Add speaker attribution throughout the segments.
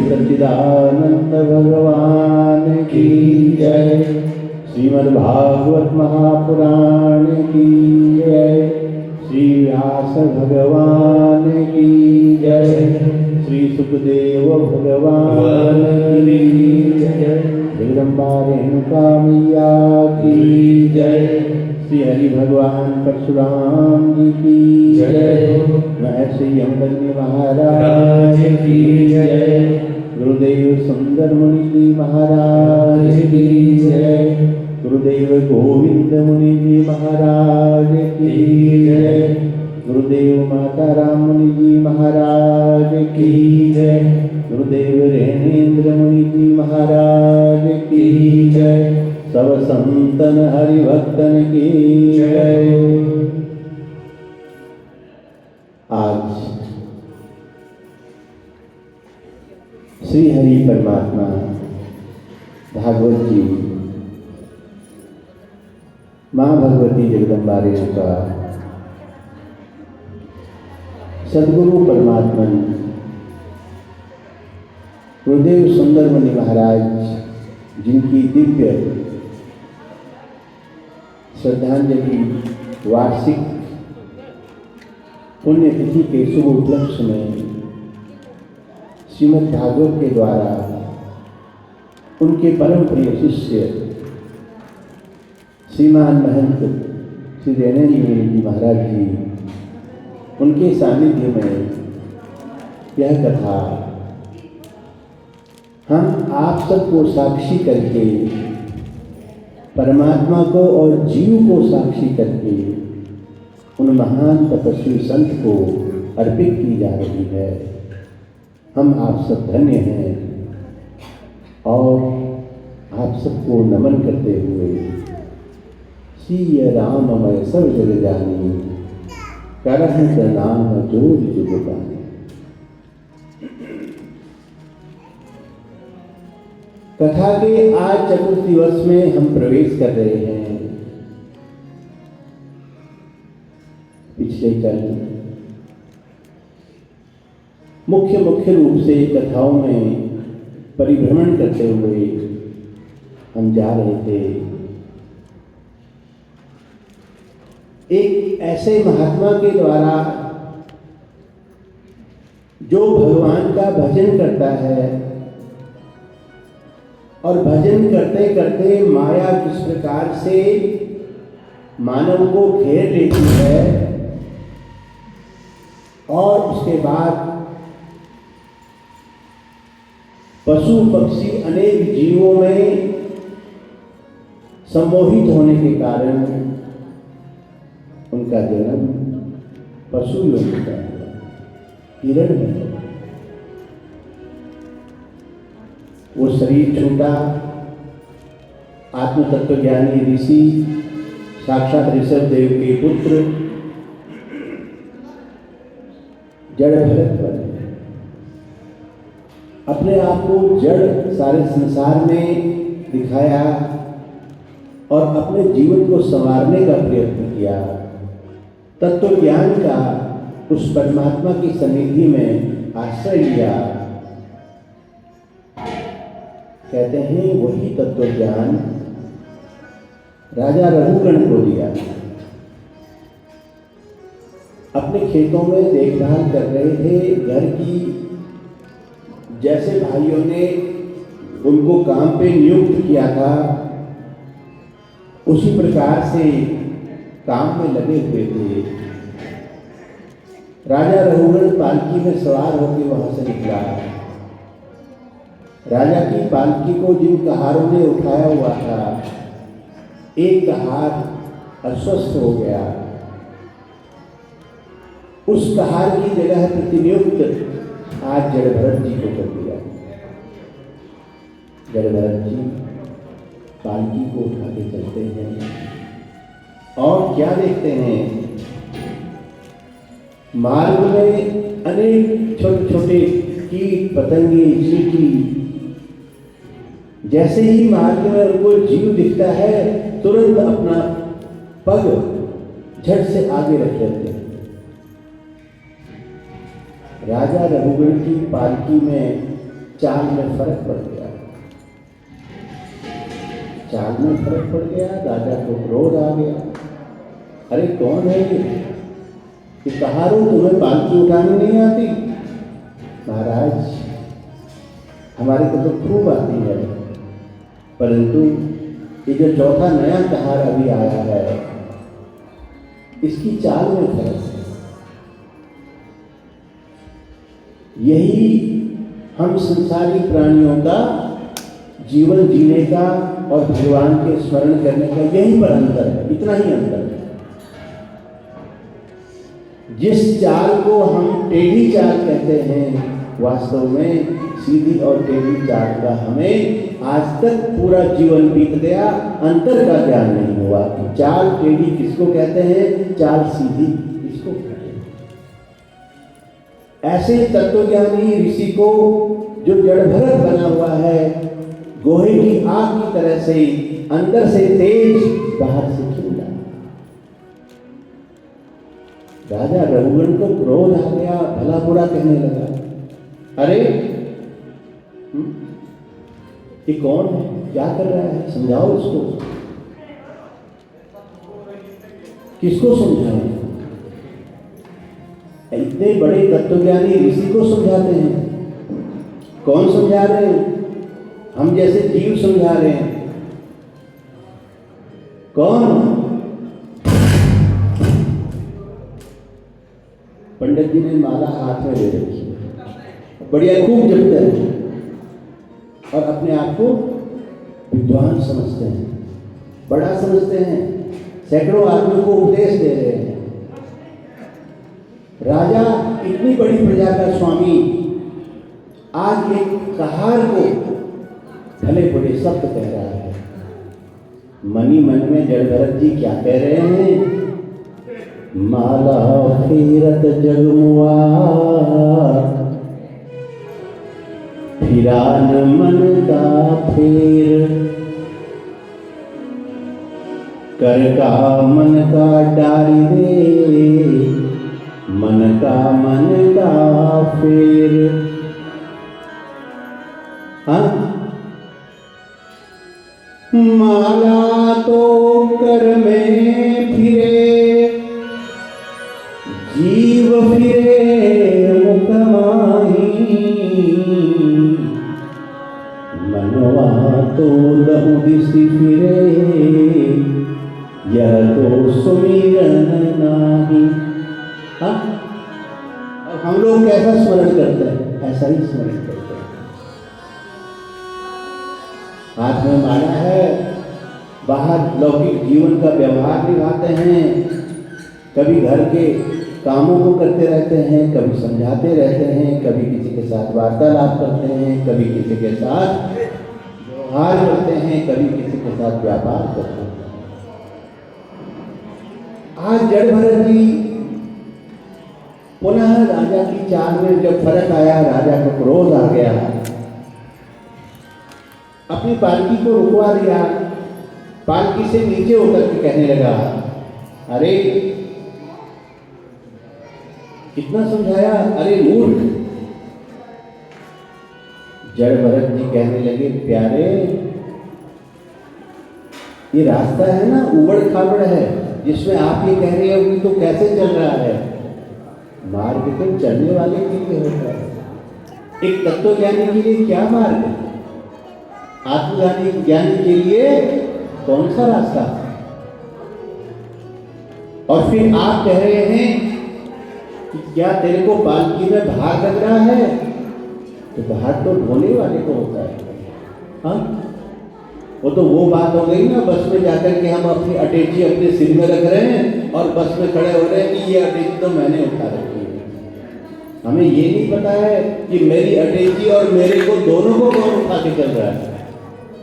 Speaker 1: सच्चिदानंद भगवान की जय। श्रीमद्भागवत महापुराण की जय। श्री व्यास भगवान की जय। श्री सुखदेव भगवान की जय। जगदम्बा रेणुका मैया की जय। श्री हरि भगवान परशुराम जी की जय। महर्षि यमदग्नि महाराज की जय। गुरुदेव सुंदर मुनि जी महाराज की जय। गुरुदेव गोविंद मुनि जी महाराज की जय। गुरुदेव माता राम मुनि जी महाराज की जय। गुरुदेव रेणेन्द्र मुनि जी महाराज की जय। सब संतन हरिभक्तन की जय। आज श्री हरि परमात्मा भागवत जी माँ भगवती जगदम्बा रेणुका सद्गुरु परमात्मन गुरुदेव सुंदर मुनि महाराज जिनकी दिव्य श्रद्धांजलि वार्षिक पुण्यतिथि के शुभ उपलक्ष्य में श्रीमद् भागवत के द्वारा उनके परम प्रिय शिष्य श्रीमान महंत श्री दयानंद जी महाराज जी उनके सानिध्य में यह कथा हम आप सबको साक्षी करके, परमात्मा को और जीव को साक्षी करके उन महान तपस्वी संत को अर्पित की जा रही है। हम आप सब धन्य हैं और आप सबको नमन करते हुए श्री राममय सब जग जानी करहि प्रणाम जोर जुग पानी। कथा के आज चतुर्थ दिवस में हम प्रवेश कर रहे हैं। पिछले कल मुख्य रूप से कथाओं में परिभ्रमण करते हुए हम जा रहे थे। एक ऐसे महात्मा के द्वारा जो भगवान का भजन करता है और भजन करते करते माया किस प्रकार से मानव को घेर लेती है और उसके बाद पशु पक्षी अनेक जीवों में सम्मोहित होने के कारण उनका जन्म पशु योग का हुआ, हिरण में। वो शरीर छूटा, आत्म तत्वज्ञानी ऋषि साक्षात ऋषभ देव के पुत्र जड़ भरत बने। अपने आप को जड़ सारे संसार में दिखाया और अपने जीवन को संवारने का प्रयत्न किया। तत्व ज्ञान का उस परमात्मा की सन्निधि में आश्रय लिया। कहते हैं वही तत्व ज्ञान राजा रघुगण को दिया। अपने खेतों में देखभाल कर रहे थे घर की, जैसे भाइयों ने उनको काम पे नियुक्त किया था उसी प्रकार से काम में लगे हुए थे। राजा रघुगण पालकी में सवार होकर वहां से निकला। राजा की पालकी को जिन कहारों ने उठाया हुआ था, एक कहार अस्वस्थ हो गया। उस कहार की जगह प्रतिनियुक्त आज जड़ भरत जी को कर दिया। जड़ भरत जी पालकी को उठा के चलते हैं और क्या देखते हैं, मार्ग में अनेक छोटे छोटे कीट पतंगे चींटी, जैसे ही मार्ग में उनको जीव दिखता है तुरंत अपना पग झट से आगे रख लेते हैं। राजा रघुगण की पालकी में चाल में फर्क पड़ गया। चाल में फर्क पड़ गया, राजा को क्रोध आ गया। अरे कौन है ये कहारों, तुम्हें पालकी उठानी नहीं आती? महाराज हमारे को तो खूब आती है, परंतु ये जो चौथा नया कहार अभी आया है इसकी चाल में फर्क है। यही हम संसारी प्राणियों का जीवन जीने का और भगवान के स्मरण करने का यही पर अंतर है, इतना ही अंतर है। जिस चाल को हम टेढ़ी चाल कहते हैं, वास्तव में सीधी और टेढ़ी चाल का हमें आज तक पूरा जीवन बीत गया, अंतर का ज्ञान नहीं हुआ कि चाल टेढ़ी किसको कहते हैं, चाल सीधी किसको कहते हैं। ऐसे तत्वज्ञानी ऋषि को जो जड़ भरत बना हुआ है, गोहे की आग की तरह से अंदर से तेज बाहर से ठंडा। राजा रघुगण को क्रोध आ गया, भला बुरा कहने लगा। अरे ये कौन है, क्या कर रहा है, समझाओ इसको। किसको समझाएं? इतने बड़े तत्वज्ञानी ऋषि को समझाते हैं। कौन समझा रहे हैं? हम जैसे जीव समझा रहे हैं। कौन? पंडित जी ने माला हाथ में ले रखी है, बढ़िया खूब जपते हैं और अपने आप को विद्वान समझते हैं, बड़ा समझते हैं, सैकड़ों आदमियों को उपदेश दे रहे हैं। राजा इतनी बड़ी प्रजा का स्वामी आज एक कहार को भले बुरे शब्द कह रहा है। मनी मन में जड़ भरत जी क्या कह रहे हैं? माला फेरत जगमुआ फिरान मन का फेर, कर का मन का डारी दे, मन का फेर। हाँ, माला तो कर में फिरे, जीव फिरे मुख माही, मनवा तो लहु दिसि फिरे, यह तो सुमिरन नाही। हाँ, हम लोग कैसा स्मरण करते हैं? ऐसा ही स्मरण करते हैं। हाथ में माला है, बाहर लौकिक जीवन का व्यवहार निभाते हैं, कभी घर के कामों को करते रहते हैं, कभी समझाते रहते हैं, कभी किसी के साथ वार्तालाप करते हैं, कभी किसी के साथ व्यवहार करते हैं, कभी किसी के साथ व्यापार करते हैं। आज जड़ भरत जी पुनः राजा की चाल में जब फर्क आया, राजा को क्रोध आ गया, अपनी पालकी को रुकवा दिया, पालकी से नीचे उतर के कहने लगा, अरे कितना समझाया, अरे मूर्ख। जड़ भरत जी कहने लगे, प्यारे ये रास्ता है ना उबड़ खाबड़ है, जिसमें आप ये कह रहे हो तो कैसे चल रहा है? मार्ग तो चलने वाले के लिए होता है। एक तत्वज्ञानी के लिए क्या मार्ग है? आत्मज्ञानी के लिए कौन सा रास्ता? और फिर आप कह रहे हैं कि क्या तेरे को पालकी में भार लग रहा है? तो भार तो ढोने वाले को होता है। हाँ, वो तो वो बात हो गई ना, बस में जाकर के हम अपनी अटैची अपने सिर में रख रहे हैं और बस में खड़े हो रहे हैं कि ये अटैची तो मैंने उठा रखी है। हमें ये नहीं पता है कि मेरी अटैची और मेरे को दोनों को कौन उठा के चल रहा है।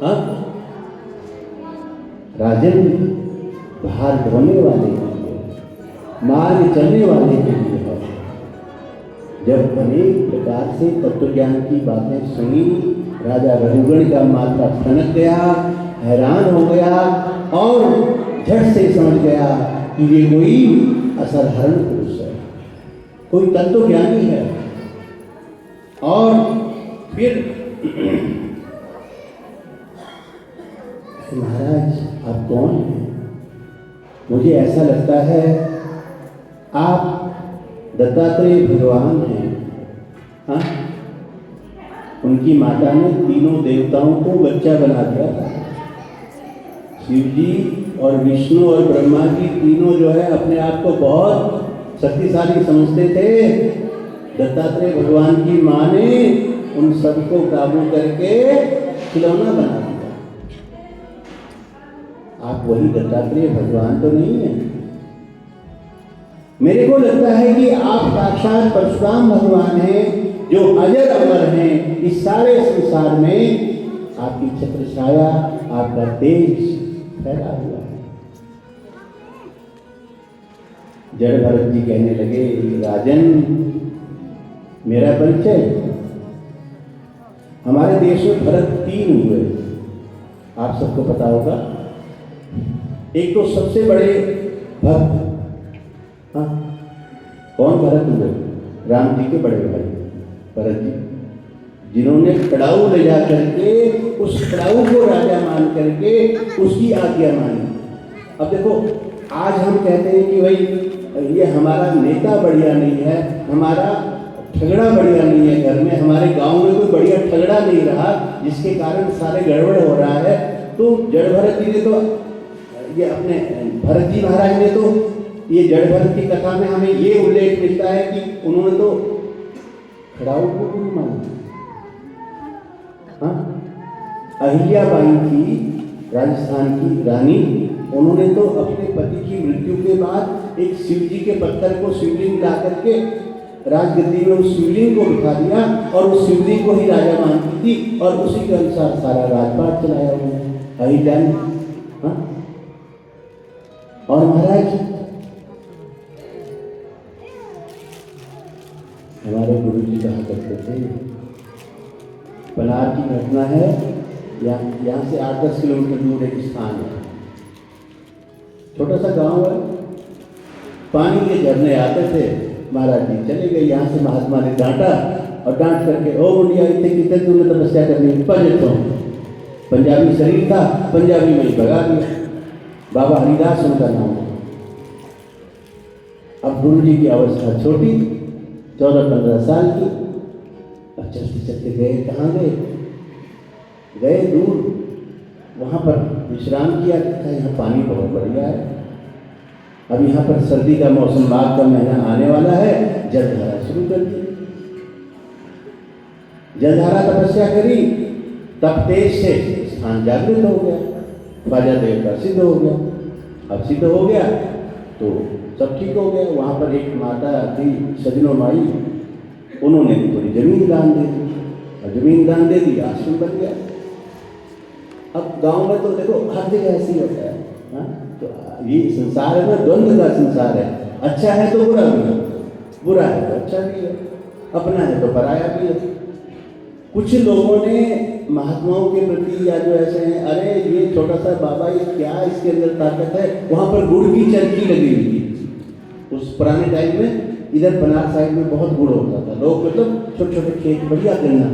Speaker 1: हाँ, राजन भार ढोने वाले के लिए, मार्ग चलने वाले के लिए है। जब अनेक प्रकार से तत्वज्ञान की बातें सुनी, राजा रघुगण का माथा ठनक गया, हैरान हो गया और झट से समझ गया कि ये कोई असाधारण पुरुष है, कोई तत्वज्ञानी है। और फिर महाराज आप कौन हैं? मुझे ऐसा लगता है आप दत्तात्रेय भगवान हैं। हाँ, उनकी माता ने तीनों देवताओं को बच्चा बना दिया था। शिव जी और विष्णु और ब्रह्मा जी तीनों जो है अपने आप को बहुत शक्तिशाली समझते थे। दत्तात्रेय भगवान की माँ ने उन सबको काबू करके खिलौना बना दिया। आप वही दत्तात्रेय भगवान तो नहीं है। मेरे को लगता है कि आप साक्षात परशुराम भगवान हैं, जो अजर अमर हैं। इस सारे संसार में आपकी छत्र छाया, आपका तेज फैला हुआ है। जड़ भरत जी कहने लगे, राजन मेरा परिचय, हमारे देश में भरत 3 हुए, आप सबको पता होगा। एक तो सबसे बड़े भक्त, हाँ, कौन भरत हुए? राम जी के बड़े भाई भरत जी, जिन्होंने कड़ाऊ ले जा करके उस कड़ाऊ को राजा मान करके उसकी आज्ञा मानी। अब देखो आज हम कहते हैं कि भाई ये हमारा नेता बढ़िया नहीं है, हमारा ठगड़ा बढ़िया नहीं है, घर में हमारे गांव में कोई बढ़िया ठगड़ा नहीं रहा जिसके कारण सारे गड़बड़ हो रहा है। तो जड़ भरत जी ने तो ये अपने भरत जी महाराज ने तो ये जड़ भरत की कथा में हमें ये उल्लेख मिलता है कि उन्होंने तो खड़ाऊ को गुरु माना। हाँ, अहिल्याबाई थी राजस्थान की रानी, उन्होंने तो अपने पति की मृत्यु के बाद एक शिव जी के पत्थर को शिवलिंग ला करके राजगद्दी में उस शिवलिंग को बिठा दिया और उस शिवलिंग को ही राजा मानती थी और उसी के अनुसार सारा राजपाट चलाया उन्होंने अहिल्या ने। हाँ, और महाराज हमारे गुरु जी कहा करते थे, पलार की घटना है, यहाँ से 8-10 किलोमीटर दूर एक स्थान है, छोटा सा गांव है, पानी के झरने आते थे। महाराज जी चले गए, यहाँ से महात्मा ने डांटा और डांट करके ओ मुंडिया इतने कितने दूर में तपस्या करनी, तो पंजाबी शरीर था, पंजाबी में ही भगा दिया। बाबा हरिदास उनका नाम है। अब गुरु जी की अवस्था छोटी, 14-15 साल की, और चलते चलते गए, कहाँ गए दूर, वहाँ पर विश्राम किया, देखा यहाँ पानी बहुत बढ़िया है, अब यहाँ पर सर्दी का मौसम, माघ का महीना आने वाला है, जलधारा शुरू कर दी। जलधारा तपस्या करी, तब तेज से स्थान जागृत हो गया, ख्वाजा देव का सिद्ध हो गया। अब सिद्ध हो गया तो सब ठीक हो गया। वहाँ पर एक माता थी सजनो माई, उन्होंने थोड़ी जमीन दान दे दी, और जमीन दान दे दी, आश्रम बन गया। अब गांव में तो देखो हर जगह ऐसी होता है। हाँ, तो ये संसार है ना, द्वंद्व का संसार है, अच्छा है तो बुरा भी है, बुरा है तो अच्छा भी है, अपना है तो पराया भी है। कुछ लोगों ने महात्माओं के प्रति या जो ऐसे हैं, अरे ये छोटा सा बाबा, ये क्या इसके अंदर ताकत है, वहाँ पर गुड़ की चरखी लगी हुई थी। उस पुराने टाइम में इधर बनारस साइड में बहुत गुड़ होता था, लोग मतलब छोटे छोटे खेत, बढ़िया गन्ना,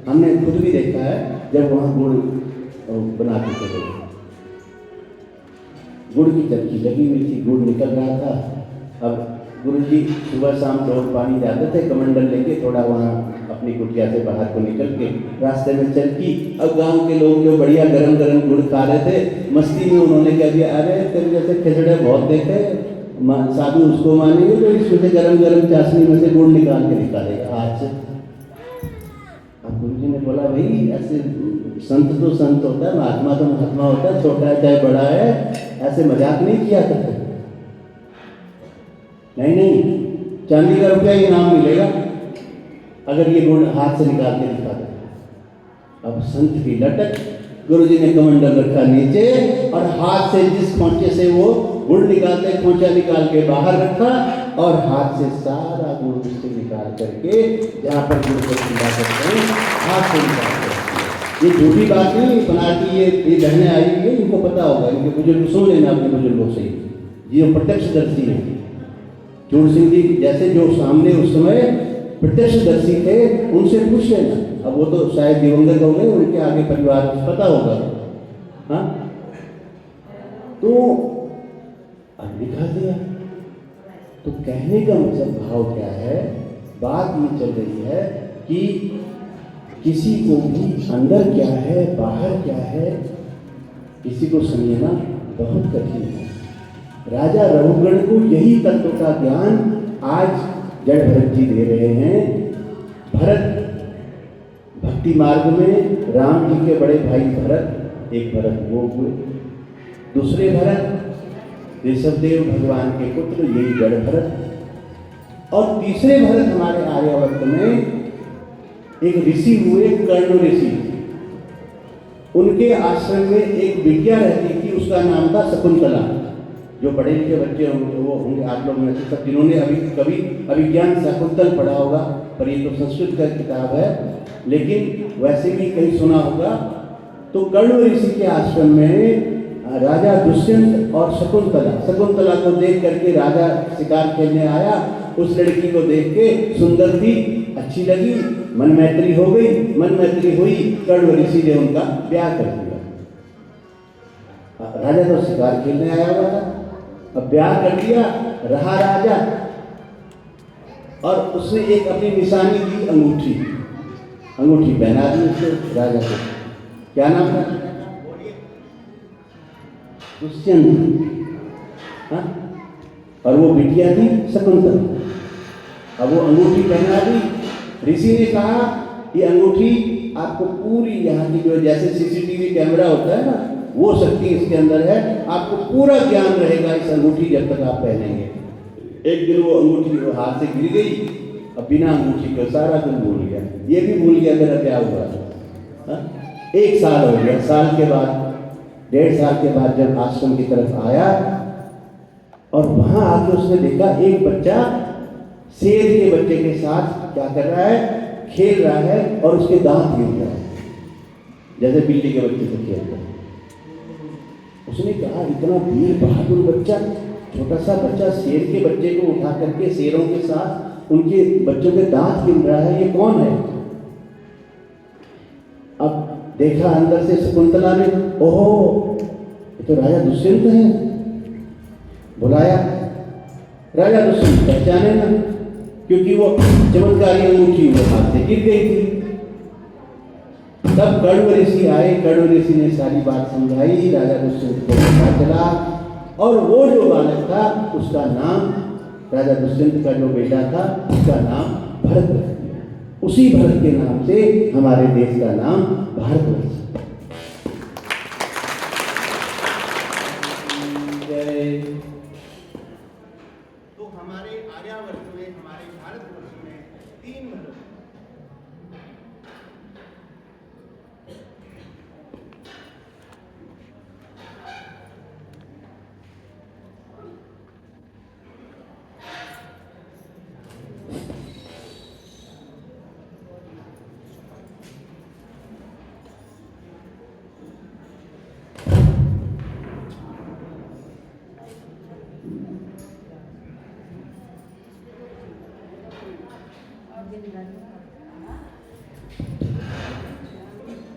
Speaker 1: हमने खुद भी देखा है जब वहाँ गुड़ बनाते थे लोग। गुड़ की चरखी लगी हुई थी, गुड़ निकल रहा था। अब गुरुजी सुबह शाम रोज पानी जाते थे कमंडल लेके, थोड़ा वहाँ अपनी कुटिया से बाहर को निकल के रास्ते में चरखी। अब गांव के लोग जो बढ़िया गरम गरम गुड़ खा रहे थे, मस्ती में उन्होंने कह दिया, अरे तेरे जैसे खिचड़े बहुत देखे, साधु उसको मानेंगे तो इसमें से गरम गरम चाशनी में से गुड़ निकाल के निकालेगा हाथ से। अब गुरुजी ने बोला, भाई ऐसे संत तो संत होता है, महात्मा तो महात्मा होता है, छोटा है चाहे बड़ा है, ऐसे मजाक नहीं किया करते। नहीं, चांदी का रुपया इनाम मिलेगा अगर ये गुड़ हाथ से निकाल के दिखा दे। अब संत की लटक, गुरुजी ने कमंडल रखा नीचे और हाथ से जिस खोंचे से वो गुड़ निकालते, खोंचा निकाल के बाहर रखा और हाथ से सारा गुड़ उससे निकाल करके जहाँ पर गुड़ को खिला करते हैं हाथ से निकाल करके। ये झूठी बात नहीं, बना की ये बहनें आई हुई है, इनको पता होगा, इनके बुजुर्ग सुन लेना अपने बुजुर्गों से, ये प्रत्यक्षदर्शी है। चूड़ सिंह जी जैसे जो सामने उस समय प्रत्यक्षदर्शी थे, उनसे पूछ लेना। अब वो तो शायद दिवंगत हो गए, उनके आगे परिवार पता होगा। हाँ, तो अब दिखा दिया। तो कहने का मतलब भाव क्या है, बात ये चल रही है कि किसी को भी अंदर क्या है बाहर क्या है किसी को समझना बहुत कठिन है। राजा रघुगण को यही तत्व का ज्ञान आज जड़ भरत जी दे रहे हैं। भरत भक्ति मार्ग में राम जी के बड़े भाई भरत, एक भरत वो हुए, दूसरे भरत ऋषभदेव भगवान के पुत्र, यही जड़ भरत, और तीसरे भरत हमारे आर्यावर्त में एक ऋषि हुए, कर्ण ऋषि। उनके आश्रम में एक बिटिया रहती थी, उसका नाम था शकुंतला। जो पढ़े लिखे बच्चे होंगे वो होंगे आप लोग में से सब, जिन्होंने अभी कभी अभिज्ञान शाकुंतल पढ़ा होगा, पर ये तो संस्कृत का किताब है, लेकिन वैसे भी कहीं सुना होगा। तो कर्ण ऋषि के आश्रम में राजा दुष्यंत और शकुंतला को देख करके राजा शिकार खेलने आया। उस लड़की को देख के सुंदर थी, अच्छी लगी, मन मैत्री हो गई। मन मैत्री हुई, कर्ण ऋषि ने उनका ब्याह कर दिया। राजा तो शिकार खेलने आया हुआ था, अब ब्याह कर दिया, रहा राजा, और उसने एक अपनी निशानी दी, अंगूठी। अंगूठी पहना दी उसको, राजा को। क्या नाम था? दुष्यंत। हाँ? और वो बिटिया थी शकुंतला। अब वो अंगूठी पहना दी। ऋषि ने कहा ये अंगूठी आपको पूरी यहाँ की जो जैसे सीसीटीवी कैमरा होता है ना, वो शक्ति इसके अंदर है, आपको पूरा ज्ञान रहेगा इस अंगूठी जब तक आप पहनेंगे। एक दिन वो अंगूठी वो हाथ से गिर गई, अब बिना अंगूठी के सारा दिन भूल गया, ये भी भूल गया मेरा क्या हुआ। हाँ? 1 साल हो गया। साल के बाद, 1.5 साल के बाद जब आश्रम की तरफ आया और वहां आके उसने देखा एक बच्चा शेर के बच्चे के साथ क्या कर रहा है, खेल रहा है, और उसके दांत गिर रहा है जैसे बिल्ली के बच्चे से खेलता है। उसने कहा इतना वीर बहादुर बच्चा, छोटा सा बच्चा शेर के बच्चे को उठा करके शेरों के साथ उनके बच्चों के दांत गिन रहा है, ये कौन है? अब देखा अंदर से शकुंतला ने, ओहो ये तो राजा दुष्यंत है। बुलाया, राजा दुष्यंत पहचाने ना, क्योंकि वो चमत्कारी अंगूठी वो हाथ से गिर गई थी। तब कण्व ऋषि आए, कण्व ऋषि ने सारी बात समझाई, राजा दुष्यंत को पता चला, और वो जो बालक था उसका नाम, राजा दुष्यंत का जो बेटा था उसका नाम भरत रख दिया। उसी भरत के नाम से हमारे देश का नाम भारतवर्ष। तो हमारे आर्यावर्त में, हमारे भारतवर्ष में 3 भरत।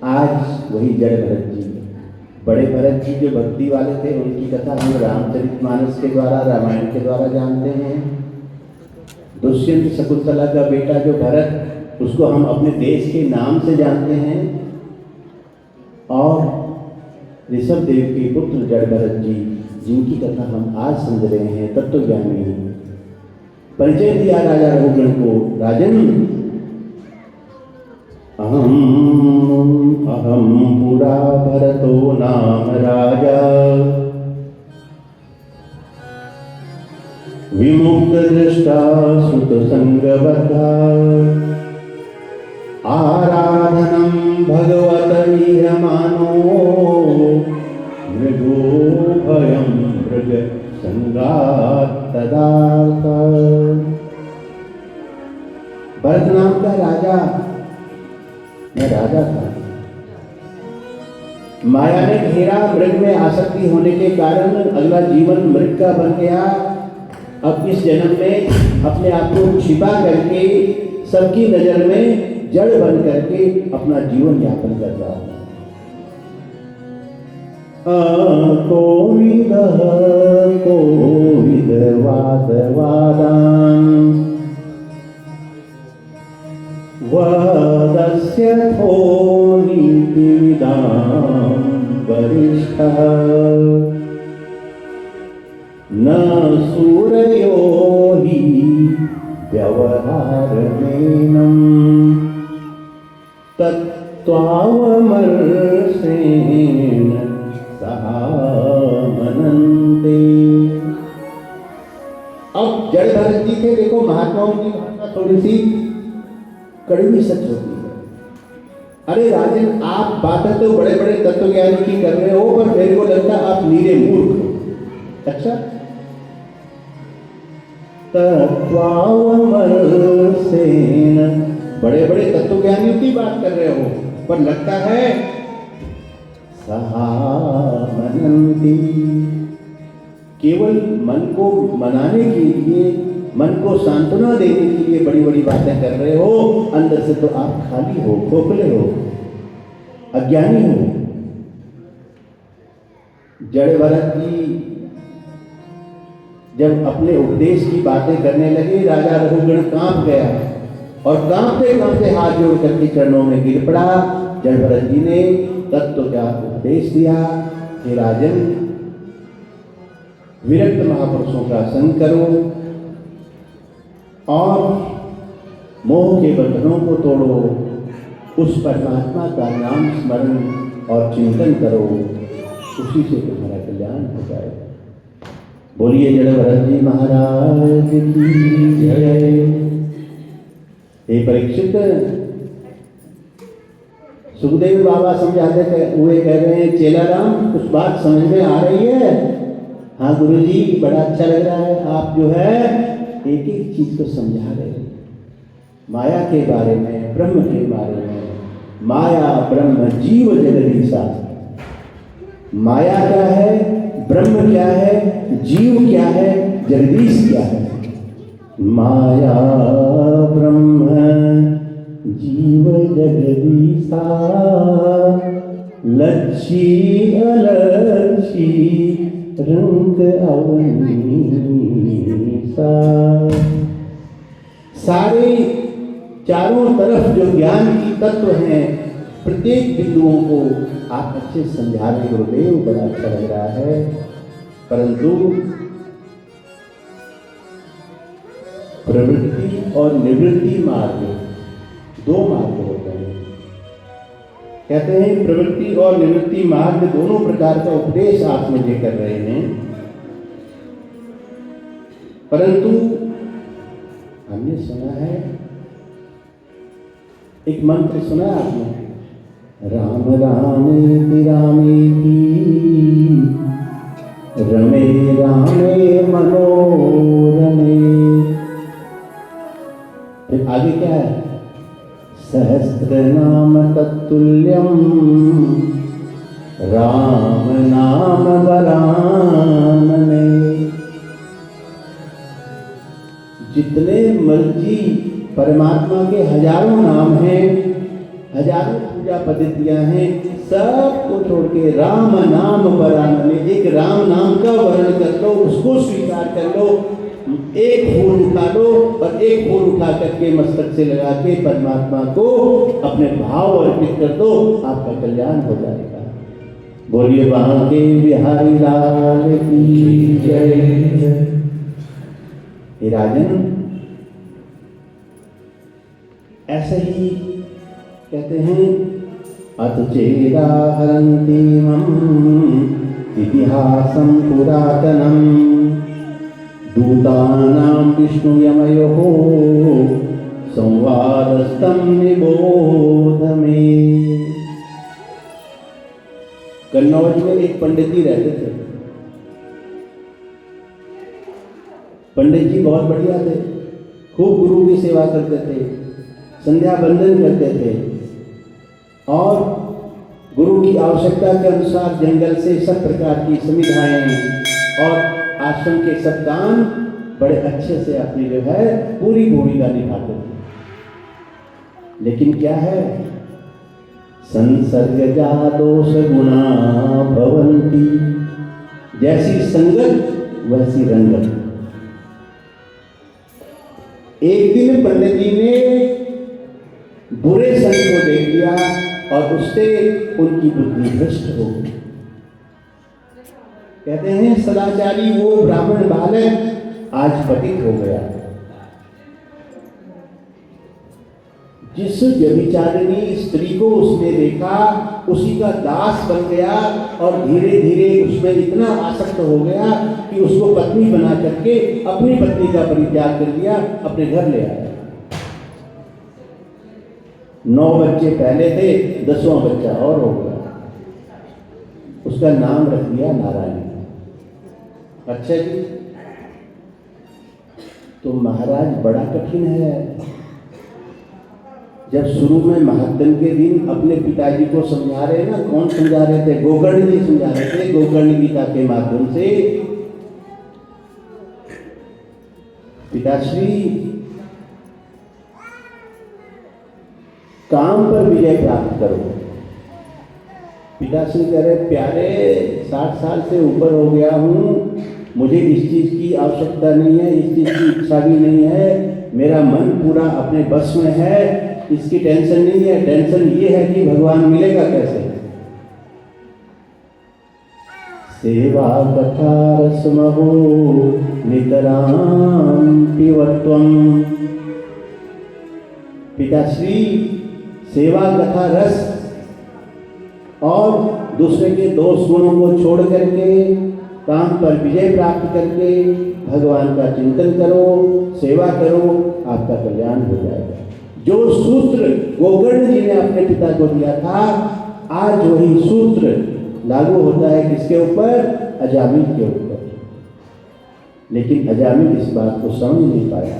Speaker 1: आज वही जड़ भरत जी, बड़े भरत जी जो भक्ति वाले थे, उनकी कथा हम रामचरितमानस के द्वारा, रामायण के द्वारा जानते हैं। दुष्यंत शकुंतला का बेटा जो भरत, उसको हम अपने देश के नाम से जानते हैं। और ऋषभ देव के पुत्र जड़ भरत जी, जिनकी कथा हम आज समझ रहे हैं, तत्वज्ञानी। परिचय दिया राजा रघुगण को, राजन अहम पुरा भरतो नाम राजा, विमुक्त दृष्टा सुत संगबद्धा, आराधनम भगवत ईहमानो, मृगो भयम मृग संगात तदार्थ। भरत नाम का राजा, मैं राजा था, माया ने घेरा, मृग में आसक्ति होने के कारण अगला जीवन मृग का बन गया। अब इस जन्म में अपने आप को छिपा करके, सबकी नजर में जड़ बन करके अपना जीवन यापन कर रहा है। कोविद कोविद वाद वादाम वदस्य थो नीतिविदां वरिष्ठः, न सूरयो हि व्यवहारमेनं, तत्त्वावमर्षेण सहा मनन्ते। अब जड़ भरत जी थे, देखो महात्माओं की भाषा थोड़ी सी कड़वी सच होती है। अरे राजन, आप बातें तो बड़े बड़े तत्वज्ञानी की कर रहे हो, पर मेरे को लगता है आप नीरे मूर्ख हो। अच्छा, तत्वावमर्षेण, बड़े बड़े तत्वज्ञानियों की बात कर रहे हो, पर लगता है सहा मनन्ति, केवल मन को मनाने के लिए, मन को सांत्वना देने के लिए बड़ी बड़ी बातें कर रहे हो, अंदर से तो आप खाली हो, खोखले हो, अज्ञानी हो। जड़ भरत जी जब अपने उपदेश की बातें करने लगे, राजा रघुगण कांप गया और कांपते कांपते हाथ जोड़ करके चरणों में गिर पड़ा। जब भरत जी ने तत्व का उपदेश दिया, हे राजन, विरक्त महापुरुषों का संग करो और मोह के बंधनों को तोड़ो, उस परमात्मा का नाम स्मरण और चिंतन करो, उसी से तुम्हारा कल्याण हो जाए। बोलिए जड़ भरत जी महाराज की जय। हे परीक्षित, सुखदेव बाबा समझाते हुए कह रहे हैं, चेला राम कुछ बात समझ में आ रही है? हाँ गुरुजी, बड़ा अच्छा लग रहा है, आप जो है एक एक चीज को समझा रहे हैं, माया के बारे में, ब्रह्म के बारे में। माया ब्रह्म जीव जगदीशा। माया क्या है, ब्रह्म क्या है, जीव क्या है, जगदीश क्या है? माया ब्रह्म जीव जगदीशा, लच्छी अलच्छी रंग अवनीसा। सारे चारों तरफ जो ज्ञान की तत्व हैं, प्रत्येक बिंदुओं को आप अच्छे समझा रहे गुरुदेव, बड़ा अच्छा लग रहा है। परंतु प्रवृत्ति और निवृत्ति मार्ग, दो मार्ग होते हैं। कहते हैं प्रवृत्ति और निवृत्ति मार्ग दोनों प्रकार का उपदेश आप मुझे कर रहे हैं, परंतु हमने सुना है, एक मंत्र सुना आपने, राम रामेति रामेति रमे रामे मनोरमे। फिर आगे क्या है, सहस्त्र नाम तत्तुल्यम राम नाम वरानने। जितने मर्जी परमात्मा के हजारों नाम हैं, हजारों पूजा पद्धतियां हैं, सबको छोड़ के राम नाम वरानने, एक राम नाम का वर्ण कर लो, उसको स्वीकार कर लो। एक फूल उठा लो और एक फूल उठा करके मस्तक से लगा के परमात्मा को अपने भाव अर्पित कर दो, आपका कल्याण हो जाएगा। बोलिए वहां के बिहारी लाल की जय। हे राजन, ऐसे ही कहते हैं, अथ चेदा हरन्ति मम इतिहासं पुरातनम दूतानां विष्णु यमयोः संवादस्तं निबोध मे। कन्नौज में एक पंडित जी रहते थे। पंडित जी बहुत बढ़िया थे, खूब गुरु की सेवा करते थे, संध्या बंदन करते थे और गुरु की आवश्यकता के अनुसार जंगल से सब प्रकार की सुविधाएं और आश्रम के सब काम बड़े अच्छे से अपनी जो है पूरी भूमिका निभाते थे। लेकिन क्या है, संसर्गजा दोष गुणा भवन्ति, जैसी संगत वैसी रंगत। एक दिन पंडित जी ने बुरे संत को देख लिया और उससे उनकी बुद्धि भ्रष्ट हो गई। कहते हैं सदाचारी वो ब्राह्मण बालक आज पतित हो गया। जिस व्यभिचारिणी स्त्री को उसने देखा, उसी का दास बन गया और धीरे धीरे उसमें इतना आसक्त हो गया कि उसको पत्नी बना करके अपनी पत्नी का परित्याग कर दिया, अपने घर ले आया। 9 बच्चे पहले थे, 10वां बच्चा और हो गया, उसका नाम रख दिया नारायण। अच्छा जी, तो महाराज बड़ा कठिन है। जब शुरू में महात्म के दिन अपने पिताजी को समझा रहे ना, कौन समझा रहे थे? गोकर्ण जी समझा रहे थे, गोकर्ण गीता के माध्यम से। पिताश्री, काम पर विजय प्राप्त करो। पिताश्री कह रहे, प्यारे 60 साल से ऊपर हो गया हूं, मुझे इस चीज़ की आवश्यकता नहीं है, इस चीज़ की इच्छा भी नहीं है, मेरा मन पूरा अपने बस में है, इसकी टेंशन नहीं है। टेंशन ये है कि भगवान मिलेगा कैसे। सेवा कथा रसमहो नितराम पिबत्वम। पिताश्री सेवा कथा रस और दूसरे के दोष गुणों को छोड़ करके काम पर विजय प्राप्त करके भगवान का चिंतन करो, सेवा करो, आपका कल्याण हो जाएगा। जो सूत्र गोकर्ण जी ने अपने पिता को दिया था, आज वही सूत्र लागू होता है किसके ऊपर? अजामिल के ऊपर। लेकिन अजामिल इस बात को समझ नहीं पाया।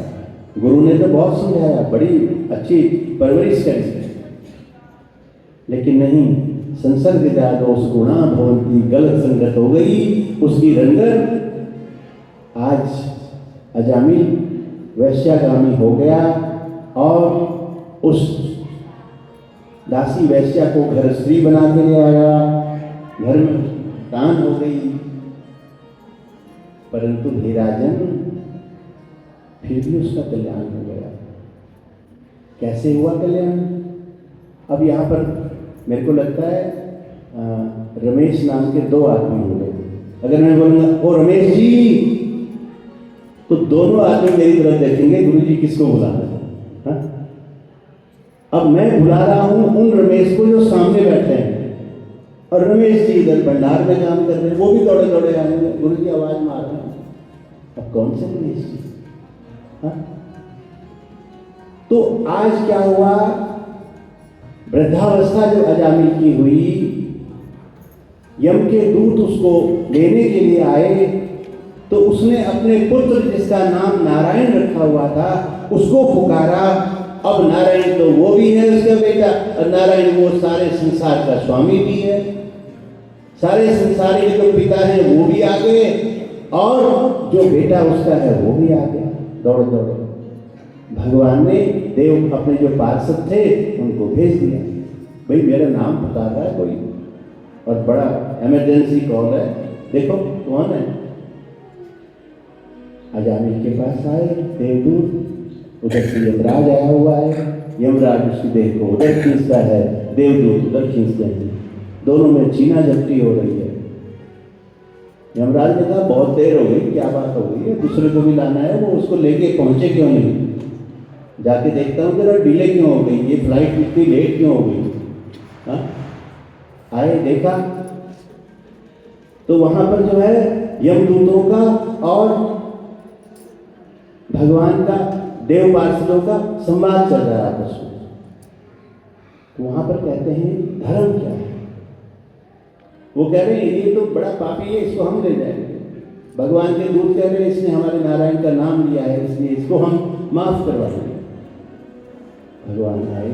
Speaker 1: गुरु ने तो बहुत समझाया, बड़ी अच्छी परवरिश करी, लेकिन नहीं, संसर्ग दोष गुणा भवन्ति, गलत संगत हो गई उसकी रंगत। आज अजामिल वैश्यागामी हो गया और उस दासी वैश्या को घर स्त्री बना के ले आया, घर में दान हो गई। परंतु हे राजन, फिर भी उसका कल्याण हो गया। कैसे हुआ कल्याण? अब यहाँ पर मेरे को लगता है रमेश नाम के दो आदमी हो गए। अगर मैं बोलूँगा ओ रमेश जी, तो दोनों आदमी मेरी तरफ देखेंगे, गुरु जी किसको बुला रहे हैं। अब मैं बुला रहा हूँ उन रमेश को जो सामने बैठे हैं, और रमेश जी इधर भंडार में काम कर रहे हैं, वो भी दौड़े दौड़े आएंगे, गुरु जी आवाज मार रहे हैं। अब कौन से रमेश जी? तो आज क्या हुआ? वृद्धावस्था जो अजामिल की हुई, यम के दूत उसको लेने के लिए आए, तो उसने अपने पुत्र जिसका नाम नारायण रखा हुआ था उसको पुकारा। अब नारायण तो वो भी है उसका बेटा, और नारायण वो सारे संसार का स्वामी भी है, सारे संसार के जो पिता हैं वो भी आ गए, और जो बेटा उसका है वो भी आ गया दौड़ दौड़। भगवान ने देव अपने जो पार्षद थे उनको भेज दिया, भाई मेरा नाम पुकार रहा है कोई और बड़ा इमरजेंसी कॉल है, देखो कौन है। अजामिल के पास आए देवदूत, उधर से यमराज आया हुआ है, यमराज उसकी देह को उधर खींचता है, देवदूत उधर खींचते हैं, दोनों में छीना झपटी हो रही है। यमराज ने कहा बहुत देर हो गई, क्या बात हो गई है, दूसरे को भी लाना है, वो उसको लेके पहुंचे क्यों नहीं, जाके देखता हूँ जरा डिले क्यों हो गई, ये फ्लाइट इतनी लेट क्यों हो गई। आए देखा तो वहां पर जो है यमदूतों का और भगवान का, देव पार्षदों का संवाद चल रहा है आपस में। तो वहां पर कहते हैं धर्म क्या है? वो कह रहे हैं ये तो बड़ा पापी है, इसको हम ले जाएंगे। भगवान के दूत कह रहे हैं इसने हमारे नारायण का नाम लिया है, इसलिए इसको हम माफ करवा देंगे। भगवान आए,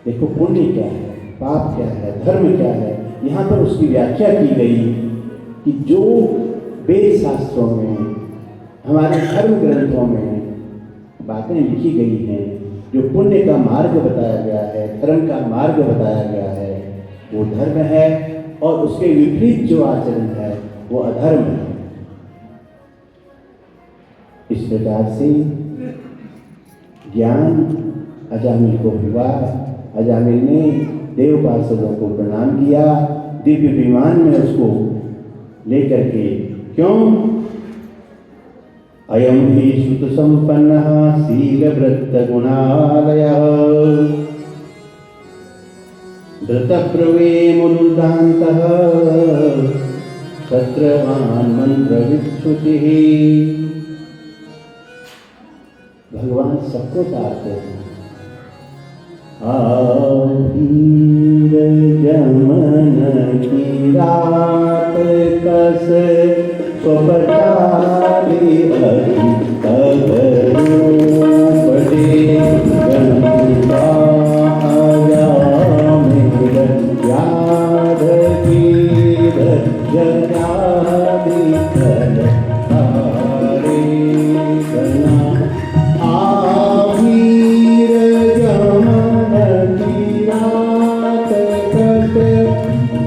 Speaker 1: देखो पुण्य क्या है, पाप क्या है, धर्म क्या है। यहाँ पर उसकी व्याख्या की गई कि जो वेद शास्त्रों में, हमारे धर्म ग्रंथों में बातें लिखी गई हैं, जो पुण्य का मार्ग बताया गया है, धर्म का मार्ग बताया गया है, वो धर्म है, और उसके विपरीत जो आचरण है वो अधर्म है। इस प्रकार से ज्ञान अजामिल को हुआ। अजामिल ने देव पार्षदों को प्रणाम किया, दिव्य विमान में उसको लेकर के, क्यों? अयम ही श्रुत संपन्न शील वृत्त गुणालय धृतप्रवे मुनुर्दान्तः तत्रवान् मंत्र विच्छुतिः। भगवान सबको चाहते हैं। आभीर जमन की रात कस स्वपचारी पटे गंगा याद कीर जगादि कल हारे गना। आभीर जमन की रात कस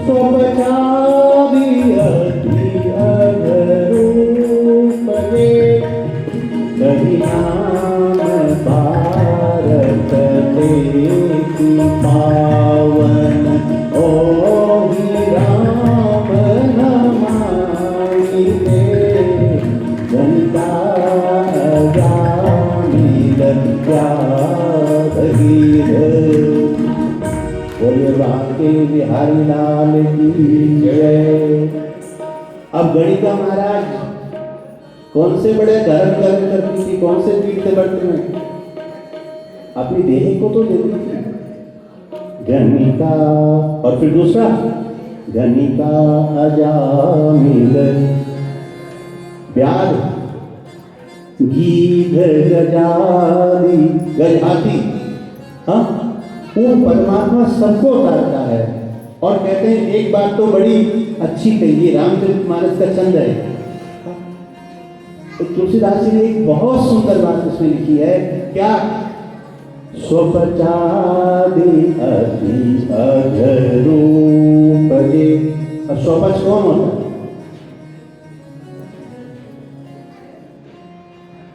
Speaker 1: स्वपचारी अति अगर बोलिए बांके बिहारी लाल की जय। अब गणिका महाराज कौन से बड़े धर्म कर्म करती थी, कौन से तीर्थ व्रत में अपनी देह को तो देती थी। गणिका और फिर दूसरा गणिका अजामिल व्याध गीध गजादी गजाती। हाँ, वो परमात्मा सबको उतारता है। और कहते हैं एक बात तो बड़ी अच्छी कही है, रामचरितमानस का चंद है। तो तुलसीदास जी ने एक बहुत सुंदर बात इसमें लिखी है, क्या? स्वपचादि अति अघरूपजे। अब स्वपच कौन होता है?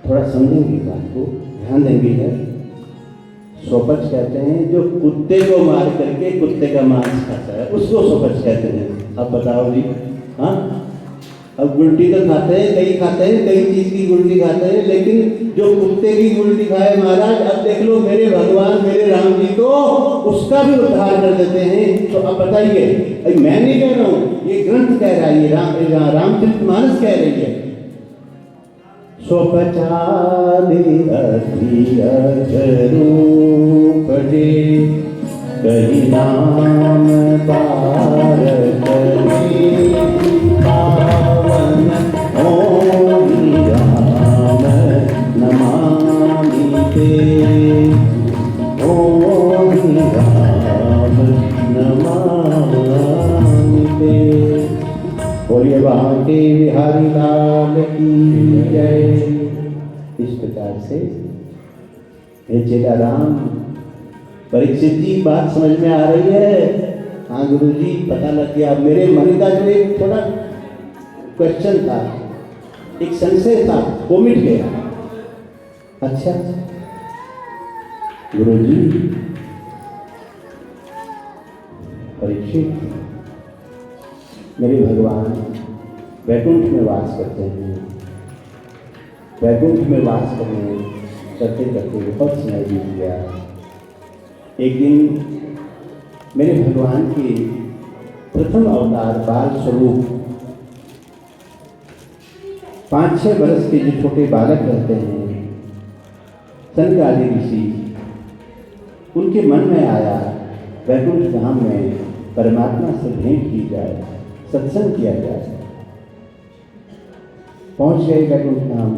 Speaker 1: थोड़ा समझेंगे बात को, ध्यान देंगे है। स्वपच कहते हैं जो कुत्ते को मार करके कुत्ते का मांस खाता है, उसको स्वपच कहते हैं। अब बताओ जी। हाँ, अब गुलटी तो खाते हैं, कई चीज की गुलटी खाते हैं, लेकिन जो कुत्ते की गुलटी खाए महाराज, अब देख लो मेरे भगवान मेरे राम जी तो उसका भी उद्धार कर देते हैं। तो अब बताइए, मैं नहीं कह रहा हूं, ये ग्रंथ कह रहा है, ये रामचरितमानस कह रही है। स्वपचादि अति अघरूपजे कही नाम पार करे पावन ओम राम नमामि ते। ओम राम नमामि ते। बोलिए बांके बिहारी लाल की जय। इस प्रकार से हे चेला राम, परीक्षित जी बात समझ में आ रही है? हाँ गुरु जी, पता लग गया। मेरे मन का जो एक थोड़ा क्वेश्चन था, एक संशय था, वो मिट गया। अच्छा गुरु जी, परीक्षित मेरे भगवान वैकुंठ में वास करते हैं। वैकुंठ में वास करने करते करते बहुत समय बीत गया। एक दिन मेरे भगवान के प्रथम अवतार बाल स्वरूप 5-6 वर्ष के जो छोटे बालक रहते हैं, सनक आदि ऋषि, उनके मन में आया वैकुंठ धाम में परमात्मा से भेंट की जाए, सत्संग किया जाए। पहुंच गए वैकुंठ धाम।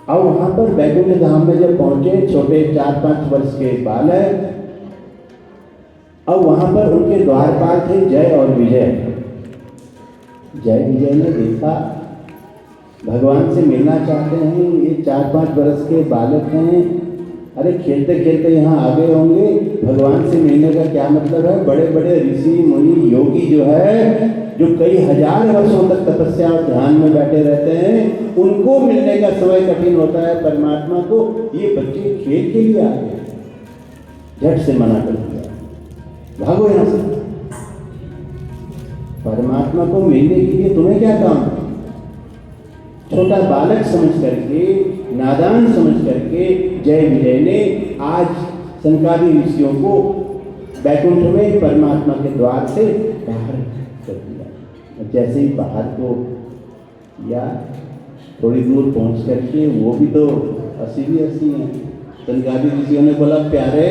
Speaker 1: अब वहां पर वैकुंठ धाम में जब पहुंचे छोटे 4-5 वर्ष के बालक, अब वहां पर उनके द्वारपाल थे जय और विजय। जय विजय ने देखा भगवान से मिलना चाहते हैं, ये 4-5 वर्ष के बालक हैं, अरे खेलते खेलते यहाँ आ गए होंगे, भगवान से मिलने का क्या मतलब है? बड़े बड़े ऋषि मुनि योगी जो है, जो कई हजार वर्षों तक तपस्या और ध्यान में बैठे रहते हैं, उनको मिलने का समय कठिन होता है परमात्मा को। ये बच्चे खेल के लिए आ गए, झट से मना कर दिया, भागो यहाँ से। परमात्मा को मिलने के लिए तुम्हें क्या काम? छोटा बालक समझ करके, नादान समझ करके जय विजय ने आज सनकादि ऋषियों को वैकुंठ में परमात्मा के द्वार से बाहर कर दिया। जैसे ही बाहर को या थोड़ी दूर पहुंच करके, वो भी तो हंसी हैं। सनकादि ऋषियों ने बोला, प्यारे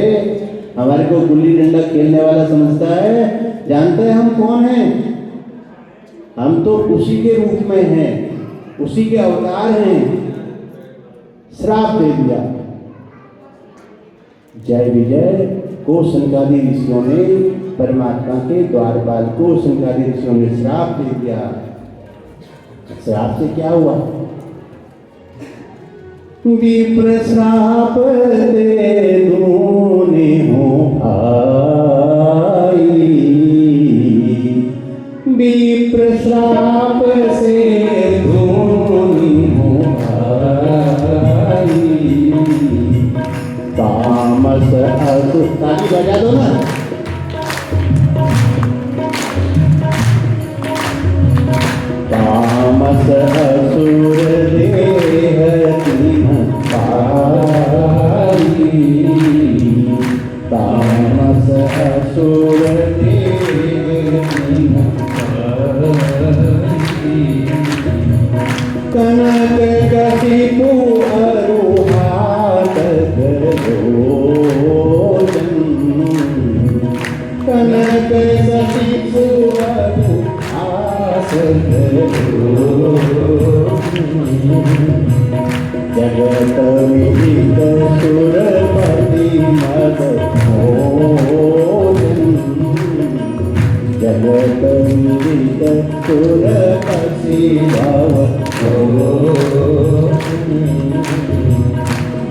Speaker 1: हमारे को गुल्ली डंडा खेलने वाला समझता है, जानते हैं हम कौन हैं? हम तो उसी के रूप में हैं, उसी के अवतार हैं। श्राप दे दिया। जय विजय को सनकादि ऋषियों ने, परमात्मा के द्वारपाल को सनकादि ऋषियों ने श्राप दे दिया। श्राप से क्या हुआ? विप्र श्राप दे दूने हो भाई, विप्र श्राप से धूनी हो भाई। तामस असुर, ताली बजा दो ना। तामस असुर देह तीन पाई, कनक कसिपु अरुहात लोचन कनक कसिपु अरुहात जगत विदित सुरपति मद मोचन जगत विदित सुरपति भव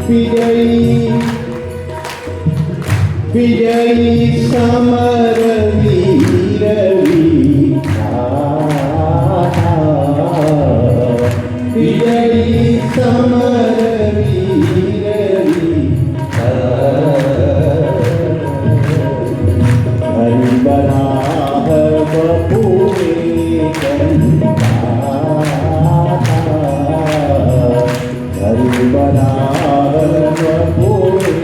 Speaker 1: विजयी विजयी समर वीर विख्याता विजयी समर वीर हरि बराह बपुए हरि बराह बपुए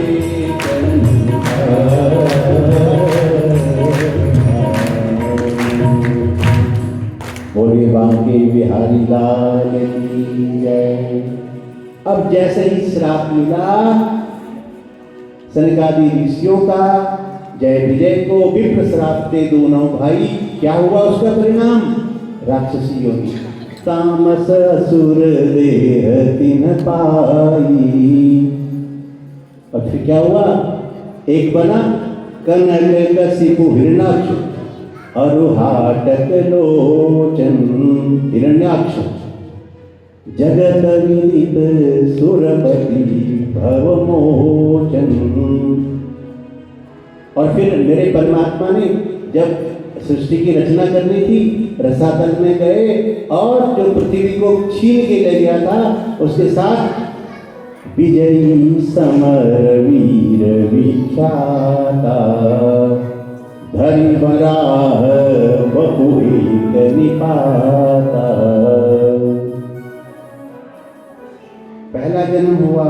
Speaker 1: बोले बांके बिहारी लाल की जय। अब जैसे ही श्राप मिला सनकादि ऋषियों का जय विजय को विप्र श्राप दे दोनों भाई, क्या हुआ उसका परिणाम? राक्षसी योनि तामस असुर देह तिन पाई। और फिर क्या हुआ? एक बना कनक कसिपु हिरण्याक्ष अरुहाटक लोचन हिरण्याक्ष जगत विदित सुरपति भवमोचन। और फिर मेरे परमात्मा ने जब सृष्टि की रचना करनी थी रसातल में गए और जो पृथ्वी को छीन के ले गया था उसके साथ विजयी समर वीर विख्याता धरि बराह बपु एक निपाता। पहला जन्म हुआ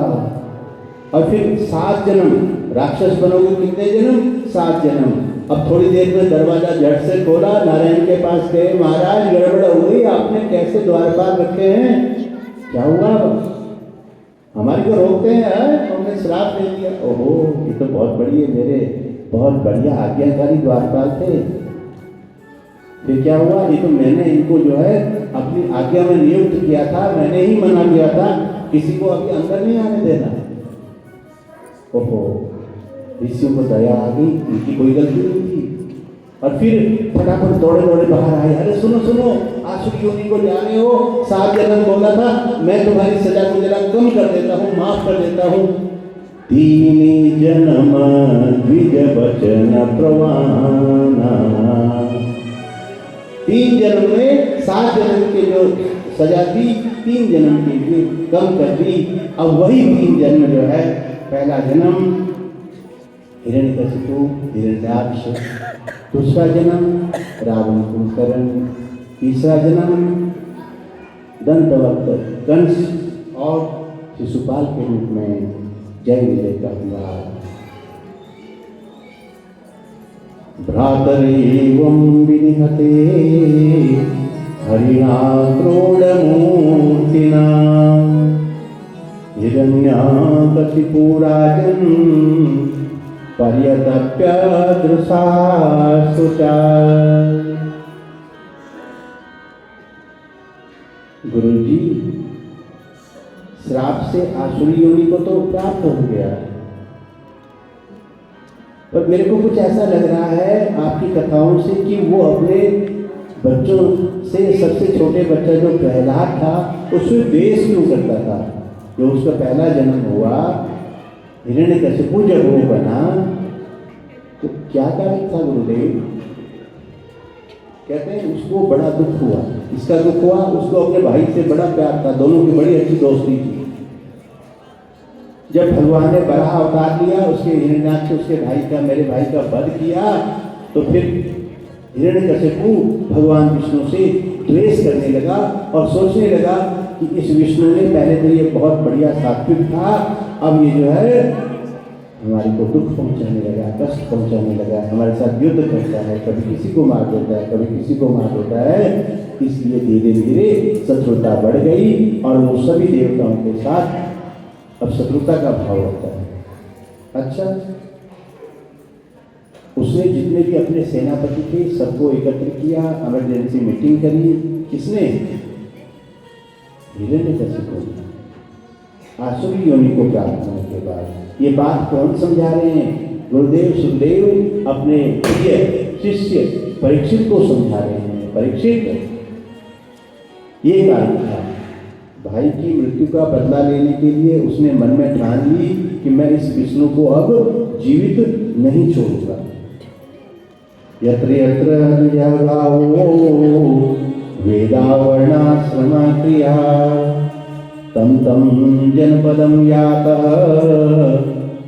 Speaker 1: और फिर 7 जन्म राक्षस बनोगे। कितने जन्म? 7 जन्म। अब थोड़ी देर में दरवाजा झट से खोला, नारायण के पास गए, महाराज गड़बड़ हो गई, आपने कैसे द्वारपाल रखे हैं? क्या हुआ? हमारे को रोकते हैं, हमने श्राप दे दिया। ओहो, ये तो बहुत बढ़िया, मेरे बहुत बढ़िया आज्ञाकारी द्वारपाल थे। फिर क्या हुआ? ये तो मैंने इनको जो है अपनी आज्ञा में नियुक्त किया था, मैंने ही मना किया था किसी को अभी अंदर नहीं आने देना। ओहो, ऋषियों को दया आ गई, इनकी कोई गलती नहीं थी। और फिर फटाफट दौड़े दौड़े बाहर आए। अरे सुनो सुनो, आसुरी योनि को जाने हो, 7 जन्म बोला था, मैं तुम्हारी सजा को जरा कम कर देता हूँ, माफ कर देता हूँ। 3 जन्म द्विज वचन प्रवाना। 3 जन्म में 7 जन्म के जो सजा थी 3 जन्म की कम कर दी। अब वही 3 जन्म जो है, पहला जन्म हिरण्यकशिपु हिरण्याक्ष, दूसरा जन्म रावण कुंभकर्ण, तीसरा जन्म दंतवक्र कंस और शिशुपाल के रूप में जय विजय का हुआ। भ्रातरेवं विनिहते हरिणा क्रोडमूर्तिना हिरण्याकशिपु राजन् पर्यतप्य दृशासु च। गुरुजी, श्राप से आसुरी योनि को तो प्राप्त हो गया, पर मेरे को कुछ ऐसा लग रहा है आपकी कथाओं से कि वो अपने बच्चों से सबसे छोटे बच्चा जो प्रहलाद था उसमें द्वेष क्यों करता था? जो उसका पहला जन्म हुआ हिरण्यकशिपु जब वो बना तो क्या कारण था गुरुदेव? कहते हैं उसको बड़ा दुख हुआ। इसका दुख हुआ, उसको अपने भाई से बड़ा प्यार था, दोनों की बड़ी अच्छी दोस्ती थी। जब भगवान ने बराह अवतार लिया, उसके हिरण्याक्ष उसके भाई का, मेरे भाई का वध किया, तो फिर हिरण्यकशिपु भगवान विष्णु से द्वेष करने लगा और सोचने लगा कि इस विष्णु ने पहले तो ये बहुत बढ़िया सात्विक था, अब ये जो है हमारे को दुख पहुंचाने लगा, कष्ट पहुंचाने लगा, हमारे साथ युद्ध करता है, कभी किसी को मार देता है, कभी किसी को मार देता है। इसलिए धीरे धीरे शत्रुता बढ़ गई और वो सभी देवताओं के साथ अब शत्रुता का भाव होता है। अच्छा, उसने जितने भी अपने सेनापति थे सबको एकत्र किया, इमरजेंसी मीटिंग करी। किसने? हिरण्यकशिपु ने। आसुरी योनि को प्राप्त होने के बाद ये बात कौन समझा रहे हैं? गुरुदेव सुखदेव अपने प्रिय शिष्य परीक्षित को समझा रहे हैं। परीक्षित, ये कारण था भाई की मृत्यु का बदला लेने के लिए उसने मन में ठान ली कि मैं इस विष्णु को अब जीवित नहीं छोड़ूंगा। यत्र यत्र जगावो वेदावर्णाश्रमा क्रिया तम तम जनपदम यातः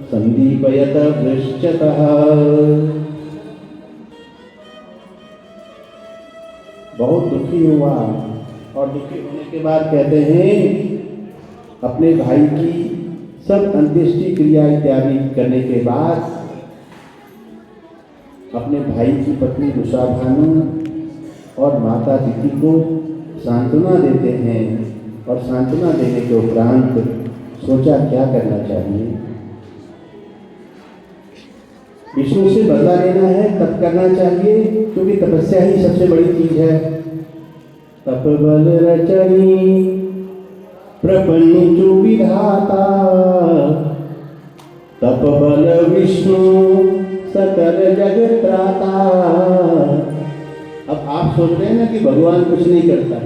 Speaker 1: संदीपयत वृश्चतः। बहुत दुखी हुआ और दुखी होने के बाद कहते हैं अपने भाई की सब अंत्येष्टि क्रिया इत्यादि करने के बाद अपने भाई की पत्नी उषा भानु और माता दिति को सांत्वना देते हैं और सांत्वना देने के उपरांत सोचा क्या करना चाहिए। विष्णु से बदला लेना है तब करना चाहिए, क्योंकि तपस्या ही सबसे बड़ी चीज है। तप बल रचनी प्रपंचु विधाता तप बल विष्णु सकल जगत त्राता। अब आप सोच रहे हैं ना कि भगवान कुछ नहीं करता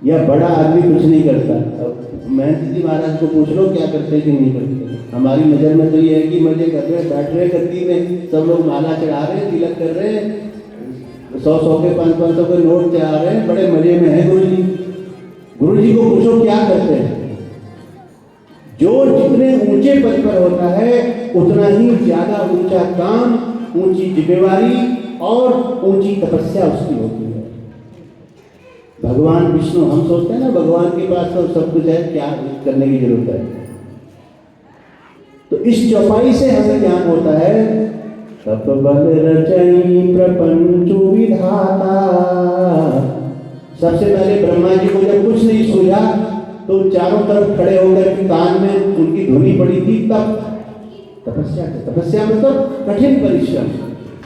Speaker 1: या बड़ा आदमी कुछ नहीं करता। अब महंत जी महाराज को पूछ लो क्या करते कि नहीं करते। हमारी नजर में तो ये है कि मजे कर रहे हैं, बैठ रहे गद्दी में, सब लोग माला चढ़ा रहे हैं, तिलक कर रहे हैं, 100 के 500 के नोट चढ़ा रहे हैं, बड़े मजे में है गुरु जी। गुरु जी को पूछो क्या करते हैं। जो जितने ऊंचे पद पर होता है उतना ही ज्यादा ऊंचा काम, ऊंची जिम्मेवारी और ऊंची तपस्या उसकी होती है। भगवान विष्णु, हम सोचते हैं ना भगवान के पास तो सब कुछ है, क्या करने की जरूरत है। तो इस चौपाई से हमें ज्ञान होता है तप बल रचई प्रपंचु विधाता। सबसे पहले ब्रह्मा जी को जब कुछ नहीं सूझा तो चारों तरफ खड़े होकर के कान में उनकी धुनी पड़ी थी, तब तपस्या की। तपस्या मतलब कठिन परिश्रम,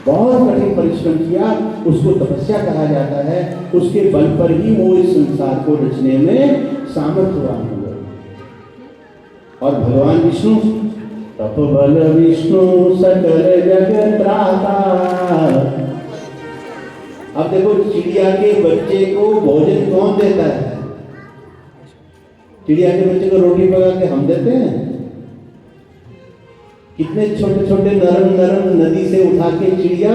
Speaker 1: बहुत कठिन परिश्रम किया, उसको तपस्या कहा जाता है। उसके बल पर ही वो इस संसार को रचने में सामर्थ्यवान हुए। और भगवान विष्णु तप बल विष्णु सकल जगत त्राता। अब देखो चिड़िया के बच्चे को भोजन कौन देता है? चिड़िया के बच्चे को रोटी पका के हम देते हैं। कितने छोटे छोटे नरम नरम नदी से उठा के चिड़िया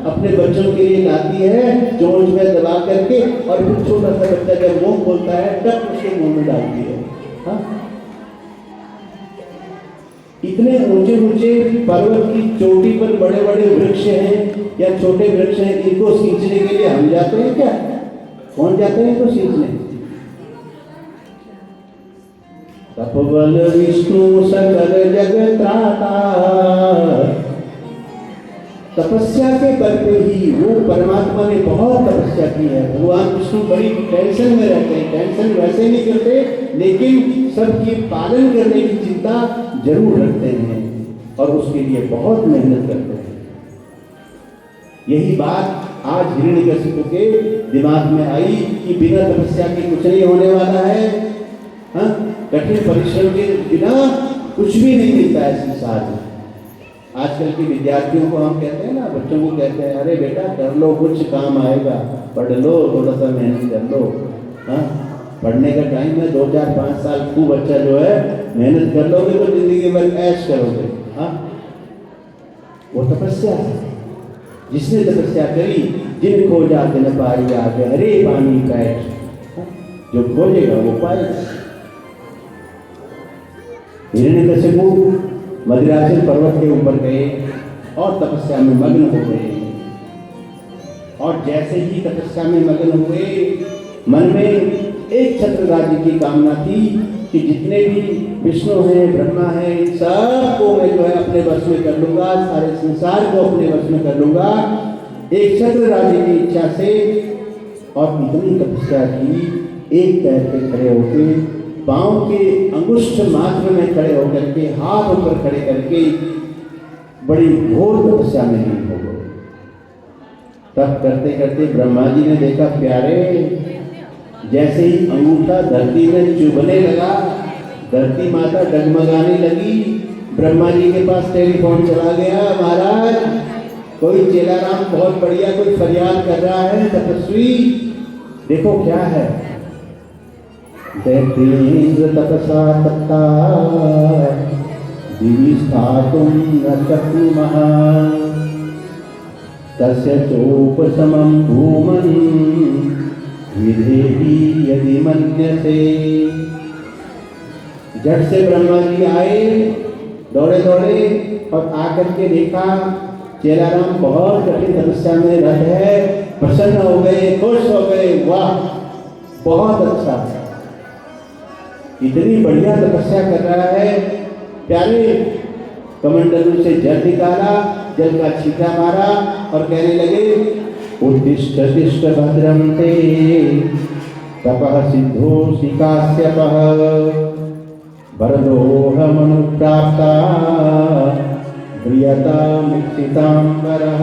Speaker 1: अपने बच्चों के लिए लाती है, चोंच में दबा करके, और फिर छोटा सा बच्चा जब मुंह खोलता है तब उसके मुंह में डालती है। हाँ? इतने ऊंचे ऊंचे पर्वत की चोटी पर बड़े बड़े वृक्ष हैं या छोटे वृक्ष हैं, इनको सींचने के लिए हम जाते हैं क्या? कौन जाते हैं इनको सींचने? तप बल विष्णु सकल जगत त्राता। तपस्या के बल पे ही वो परमात्मा ने बहुत तपस्या की है। भगवान विष्णु बड़ी टेंशन में रहते हैं, टेंशन वैसे नहीं करते लेकिन सबकी पालन करने की चिंता जरूर रखते हैं और उसके लिए बहुत मेहनत करते हैं। यही बात आज हिरण्यकशिपु के दिमाग में आई कि बिना तपस्या के कुछ नहीं होने वाला है। हाँ? कठिन परिश्रम के बिना कुछ भी नहीं मिलता है संसार में। आजकल के विद्यार्थियों को हम कहते हैं ना, बच्चों को कहते हैं अरे बेटा कर लो, कुछ काम आएगा, पढ़ लो, थोड़ा सा मेहनत कर लो। हाँ? पढ़ने का टाइम है 2, 4, 5 साल खूब अच्छा जो है मेहनत कर लोगे तो जिंदगी भर ऐश करोगे। हाँ? वो तपस्या है। जिसने तपस्या करी, जिन खोजा तिन पाई आगे हरे पानी पैठ। जो खोजेगा वो पाएगा। हिरण्यकशिपु मदिराचल पर्वत के ऊपर गए और तपस्या में मग्न हो गए। और जैसे ही तपस्या में मग्न हुए, मन में एक छत्र राज्य की कामना थी कि जितने भी विष्णु हैं, ब्रह्मा हैं, इन सबको मैं जो है अपने वश में कर लूंगा, सारे संसार को अपने वश में कर लूंगा, एक छत्र राज्य की इच्छा से। और इतनी तपस्या की, एक पैर पे खड़े होकर, पांव के अंगुष्ठ मात्र में खड़े होकर के, हाथ ऊपर खड़े करके बड़ी घोर तपस्या में लीन हो गए। तब करते करते ब्रह्मा जी ने देखा, प्यारे जैसे ही अंगूठा धरती में चुभने लगा, धरती माता डगमगाने लगी, ब्रह्मा जी के पास टेलीफोन चला गया, महाराज कोई चेलाराम बहुत बढ़िया कोई फरियाद कर रहा है, तपस्वी देखो क्या है। दैत्येन्द्र तपसा तप्ता दिवि स्थातुं न शक्नुमः तस्य चोपशमं भूमन् विधेहि यदि मन्यसे। झट से ब्रह्मा जी आए दौड़े दौड़े और आकर के देखा चेलाराम बहुत कठिन तपस्या में रत है, प्रसन्न हो गए, खुश हो गए, वाह बहुत अच्छा, इतनी बढ़िया तपस्या कर रहा है। प्यारे कमंडलू से जल निकाला, जल का छींटा मारा और कहने लगे, उत्तिष्ठ तिष्ठ भद्रं ते तपः सिद्धोऽसि काश्यपः वरदोऽहमनुप्राप्ता प्रियतामिच्छिताम्बरः।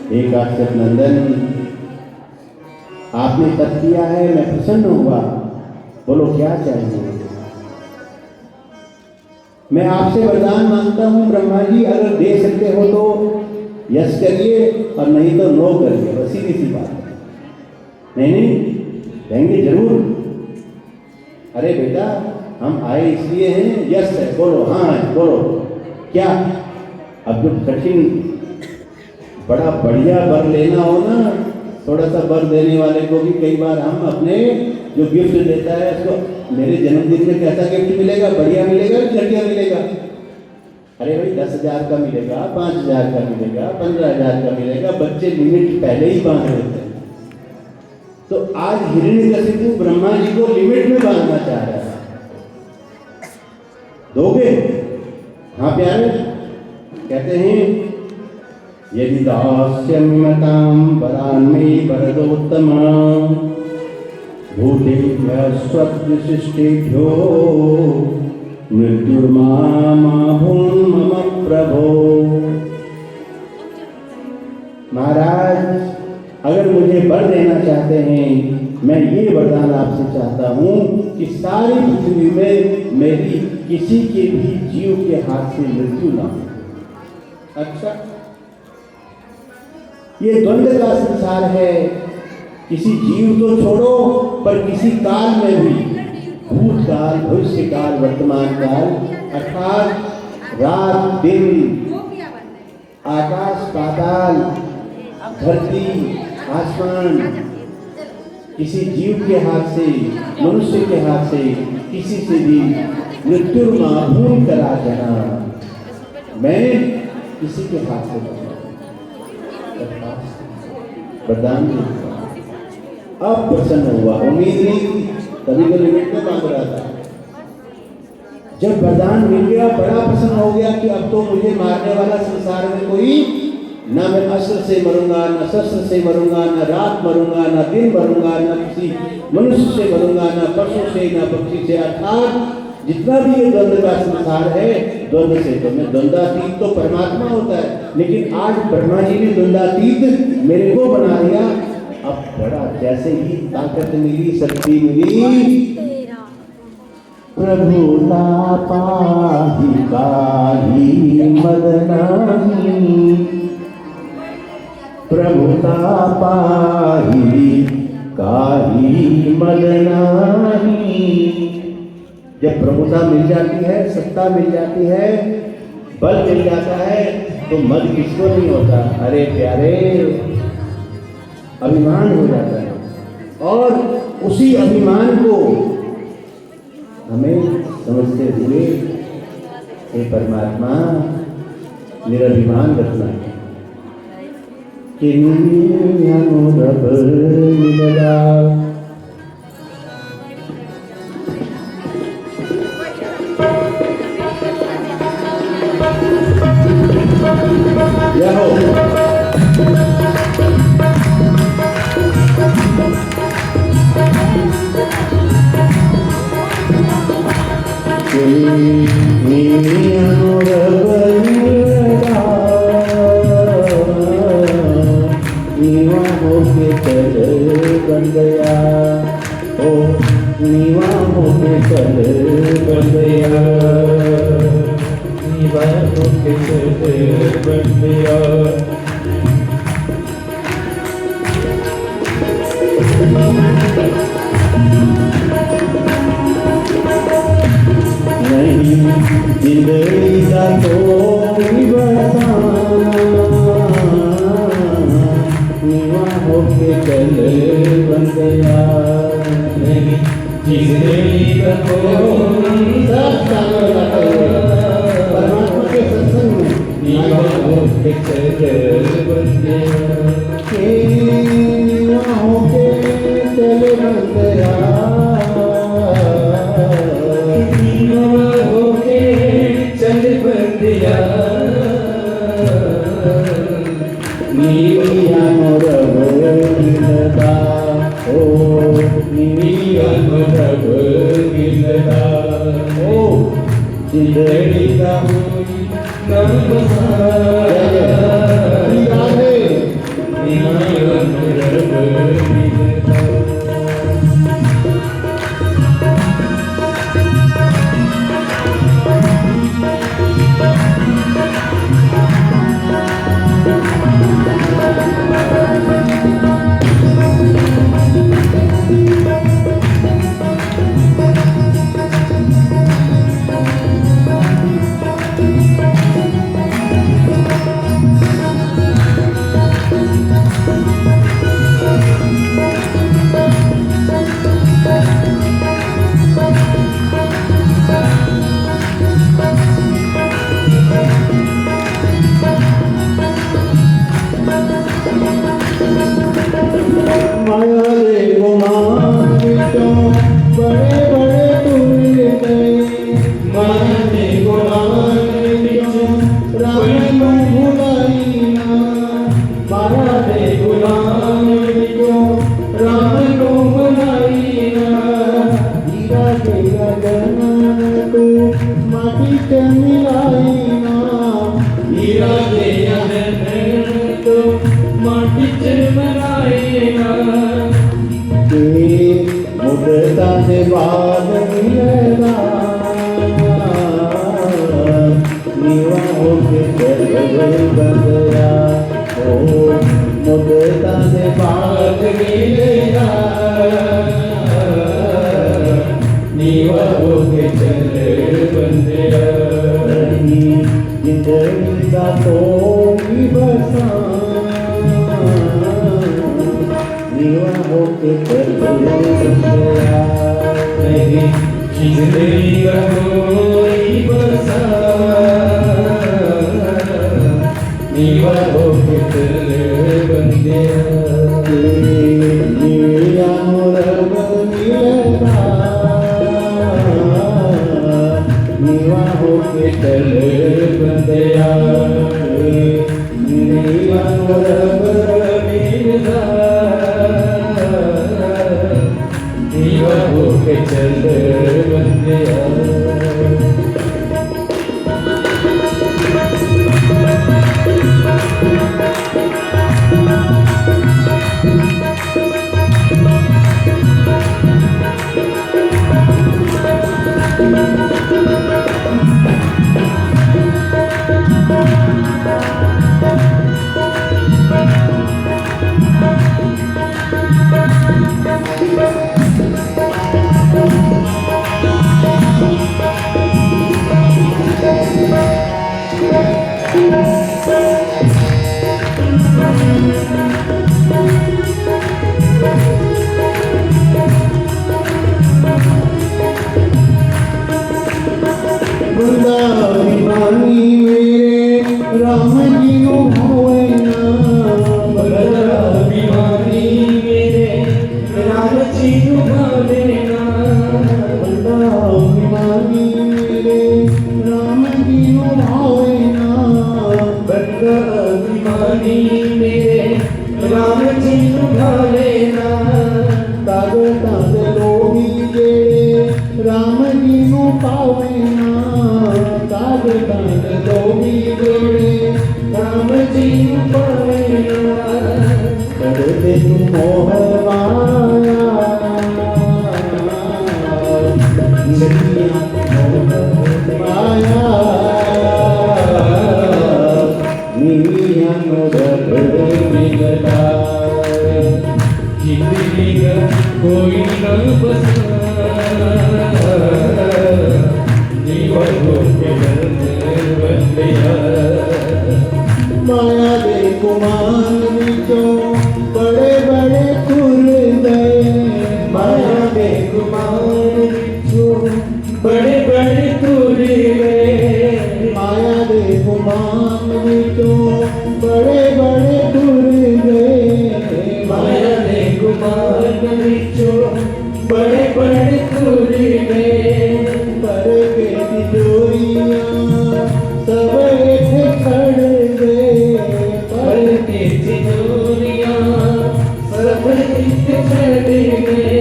Speaker 1: हे काश्यप नंदन, आपने तप किया है, मैं प्रसन्न हुआ, बोलो क्या चाहिए। मैं आपसे वरदान मांगता हूं ब्रह्मा जी, अगर दे सकते हो तो यस करिए और नहीं तो नो करिए, बस सीधी सी बात है। नहीं देंगे जरूर। अरे बेटा हम आए इसलिए हैं, यस है बोलो, हाँ है बोलो, क्या। अब जो कठिन बड़ा बढ़िया वर लेना हो ना, थोड़ा सा वर देने वाले को भी कई बार हम अपने जो गिफ्ट देता है उसको, मेरे जन्मदिन में कैसा गिफ्ट मिलेगा, बढ़िया मिलेगा कि घटिया मिलेगा। अरे भाई 10,000 का मिलेगा, 5,000 का मिलेगा, 15,000 का मिलेगा, बच्चे लिमिट पहले ही बांध देते हैं। तो आज हिरण्यकशिपु ब्रह्मा जी को लिमिट में बांधना चाह रहा है, दोगे? हाँ प्यारे, कहते हैं यदि दास्यम्यतां वरान्मे वरदोत्तम भूतेभ्यः स्वविशिष्टेभ्यो मृत्युर्मामाभून् मम प्रभो। महाराज अगर मुझे वर देना चाहते हैं, मैं ये वरदान आपसे चाहता हूँ कि सारी पृथ्वी में मेरी किसी के भी जीव के हाथ से मृत्यु ना हो। अच्छा, ये द्वंद्व का संसार है, किसी जीव को छोड़ो पर किसी काल में भी, भूतकाल, भविष्य काल, वर्तमान काल, अर्थात रात दिन, आकाश पाताल, धरती आसमान, किसी जीव के हाथ से, मनुष्य के हाथ से, किसी से भी मृत्युर्माभून् करा देना, मैं किसी के हाथ से वरदान नहीं। अब प्रसन्न हुआ, उम्मीद नहीं थी, तभी तो लिमिट में मांग रहा था। जब वरदान मिल गया बड़ा प्रसन्न हो गया कि अब तो मुझे मारने वाला संसार में कोई, ना मैं अस्त्र से मरूंगा, ना शस्त्र से मरूंगा, ना रात मरूंगा, ना दिन मरूंगा, ना किसी मनुष्य से मरूंगा, ना पशु से, ना पक्षी से, अर्थात जितना भी ये द्वंद्व का संसार है, द्वंद्व से तो मैं द्वंद्वातीत तो परमात्मा होता है, लेकिन आज ब्रह्मा जी ने द्वंद्वातीत मेरे को बना दिया। अब बड़ा जैसे ही ताकत मिली, शक्ति मिली, प्रभुता पाहि काहि मदनाहि, प्रभुता पाहि काहि मदनाहि। जब प्रभुता मिल जाती है, सत्ता मिल जाती है, बल मिल जाता है, तो मद किसको नहीं होता। अरे प्यारे, अभिमान हो जाता है और उसी अभिमान को हमें समझते हुए हे परमात्मा निरभिमान रखना है। जय हो। नीवा होके चल बन गया, ओ नीवा होके चल बन गया, नीवा होके चल बन गया। नहीं जिंदगी का कोई बहाना, नीवा होके चल बन गया। नहीं जिंदगी का कोई परमात्मा के सत्संग में नीवा होके चल बन गया, नीवा होके चल बन गया, नीविया मोरब गिलदा, ओ नीविया मोरब गिलदा, ओ जिंदगी का नम बसाया, नीविया मोरब गिलदा। माया रे गुमान विचों बड़े बड़े टूट गए, माया रे गुमान विचों राम को भुलाई ना, माया रे गुमान विचों राम को भुलाई ना। हीरा के गगन को माटी से मिलाई ना, हीरा के गगन को माटी से मिलाई ना। मुद्दा से बाद मिलेगा, नीवा होके चल बन गया, ओ मुद्दा से बाद मिलेगा, नीवा होके चल बन गया। जिंदगी का कोई बसा, नीवा होके चल बन गया, नहीं जिंदगी का कोई बसा, नीवा होके चल बन गया। नीवा मोरब गिलदा, नीवा होके चल बन गया, नीवा मोरब गिलदा, नीवा होके चल बन गया। दोही जोड़े राम जी पाया कर दिन मोह माया माया मिया मोदक मिलता जिंदगी कोई न बसा माया दे कुमान विचों बड़े बड़े खुल गए माया दे कुमान विचों बड़े बड़े खुल गए माया दे कुमान विचों बड़े बड़े खुल गए माया दे कुमान विचों बड़े बड़े खुल गए पर के तिजोरियां सब एक खड़ गए पर के तिजोरियां सब एक खड़ गए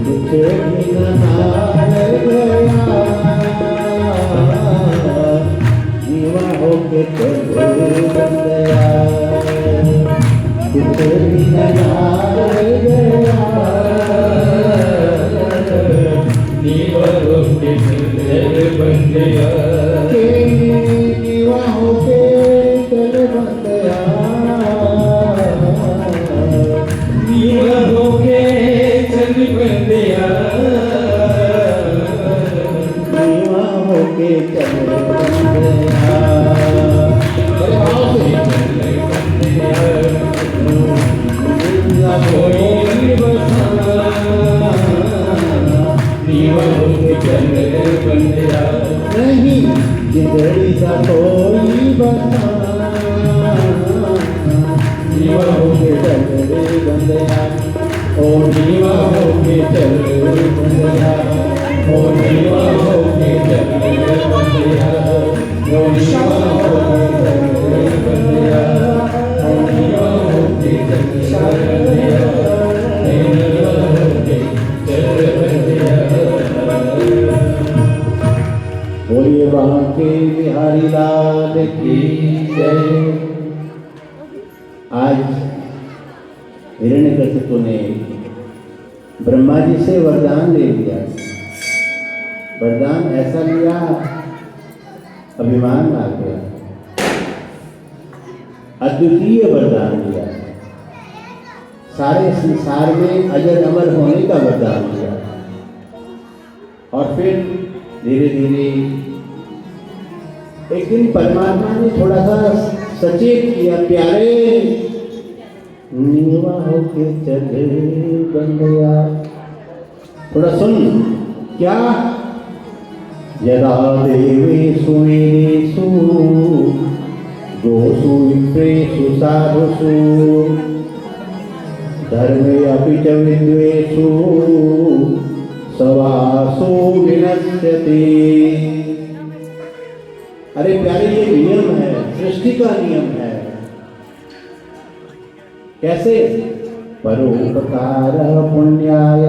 Speaker 1: कुछ भी न हार गया जीवा होके चल गया कुछ भी न हार गया जीवा होके बन गया जीवा होके चल बन गया जीवा होके चल बन गया जीवा होके चल बन गया कोई बसाना नहीं जिंदड़ी का कोई बसाना जीवा होके चल बंदया ओ जीवा होके चल बंदया ओ जीवा होके चल बंदया ओ जीवा होके चल बंदया ओ जीवा होके चल बंदया बोलिए बांके बिहारी लाल की जय। आज हिरण्यकशिपु ने ब्रह्मा जी से वरदान ले लिया। वरदान ऐसा लिया अभिमान आ गया, अद्वितीय वरदान लिया, सारे संसार में अजर अमर होने का वरदान दिया। और फिर धीरे धीरे एक दिन परमात्मा ने थोड़ा सा सचेत किया, प्यारे नीवा होके चले बन गया। थोड़ा सुन क्या, यदा देवेषु वेदेषु गोषु विप्रेषु साधुषु धर्मे अपि च विद्वेषु सवासो विनश्यति। अरे प्यारे ये नियम है, सृष्टि का नियम है। कैसे? परोपकार पुण्याय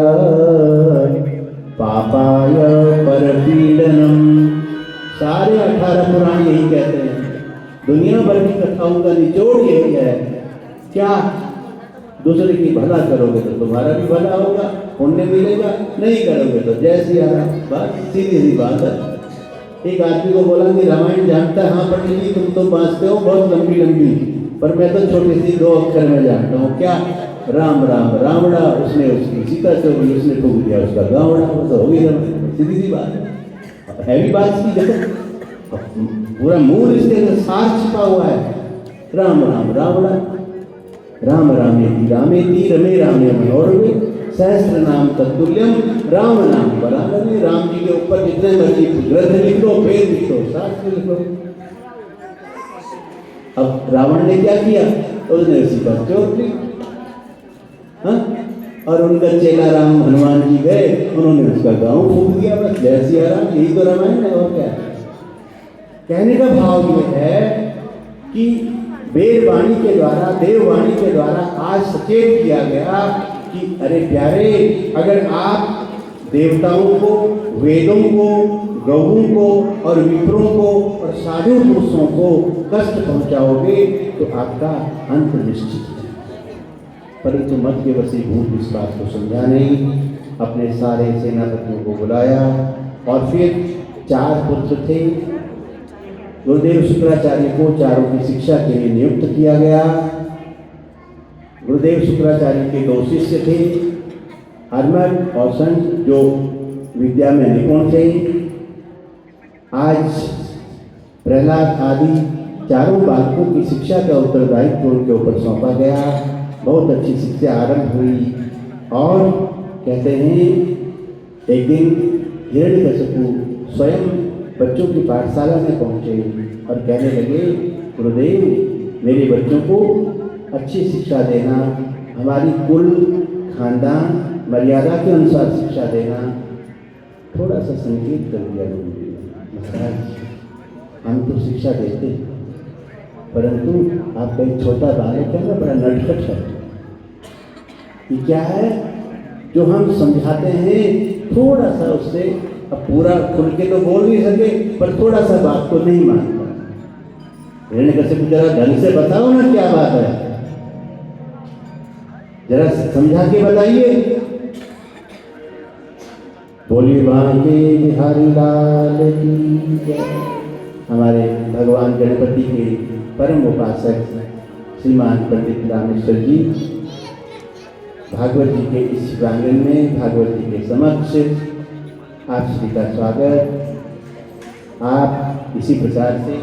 Speaker 1: पापाय परपीडनम। सारे 18 पुराण यही कहते हैं। दुनिया भर की कथाओं का निचोड़ यही है। क्या? दूसरे की भला करोगे तो तुम्हारा भी भला होगा, पुण्य मिलेगा, नहीं करोगे तो जय सिया राम। बात सीधी सी बात है। एक आदमी को बोला कि रामायण जानता है? हाँ पंडित जी तुम तो बांचते हो बहुत लंबी लंबी, पर मैं तो छोटी सी 2 अक्षर में जानता हूँ। क्या? राम राम रावड़ा, उसने उसकी सीता चोरी, उसने ठोक दिया उसका गावड़ा, तो होगी रामायण। सीधी सी बात है भी बात की। देखो पूरा मूल इसके अंदर सार छिपा हुआ है। राम राम रावड़ा, राम रामेति रामेति रमे रामे मनोरमे सहस्त्र नाम तत्तुल्यम राम नाम बराबर। राम जी के ऊपर जितने मर्जी ग्रंथ लिख लो, वेद लिख लो, शास्त्र लिख लो। अब रावण ने क्या किया? उसने उसी पर चोट ली। हाँ? और उनका चेला राम हनुमान जी गए, उन्होंने उसका गांव फूंक दिया। बस जय सिया राम, यही तो रामायण है। और क्या? कहने का भाव ये है कि वेद वाणी के द्वारा, देव वाणी के द्वारा आज सचेत किया गया कि अरे प्यारे, अगर आप देवताओं को, वेदों को, गौओं को और विप्रों को और साधु पुरुषों को कष्ट पहुंचाओगे तो आपका अंत निश्चित है। परंतु मध्य वशीभूत इस बात को समझा नहीं, अपने सारे सेनापतियों को बुलाया और फिर 4 पुत्र थे। गुरुदेव शुक्राचार्य को चारों की शिक्षा के लिए नियुक्त किया गया। गुरुदेव शुक्राचार्य के 2 शिष्य थे, हरमत और संत, जो विद्या में निपुण थे। आज प्रहलाद आदि चारों बालकों की शिक्षा का उत्तरदायित्व उनके ऊपर सौंपा गया। बहुत अच्छी शिक्षा आरंभ हुई और कहते हैं एक दिन हिरण्यकशिपु स्वयं बच्चों की पाठशाला में पहुंचे और कहने लगे, गुरुदेव मेरे बच्चों को अच्छी शिक्षा देना, हमारी कुल खानदान मर्यादा के अनुसार शिक्षा देना। थोड़ा सा संकेत कर दिया गुरुदेव, महाराज हम तो शिक्षा देते परंतु आपका एक छोटा बालक है ना, बड़ा नटखट है। ये क्या है जो हम समझाते हैं, थोड़ा सा उससे, अब पूरा खुल के तो बोल नहीं सके पर थोड़ा सा बात को नहीं मानता। हिरण्यकशिपु जरा ढंग से बताओ ना क्या बात है, जरा समझा के बताइए। बोलिए बांके बिहारी लाल की जय। हमारे भगवान गणपति के परम उपासक श्रीमान पंडित रामेश्वर जी भागवत जी के इस प्रांगण में भागवत जी के समक्ष आप सभी का स्वागत। आप इसी प्रकार से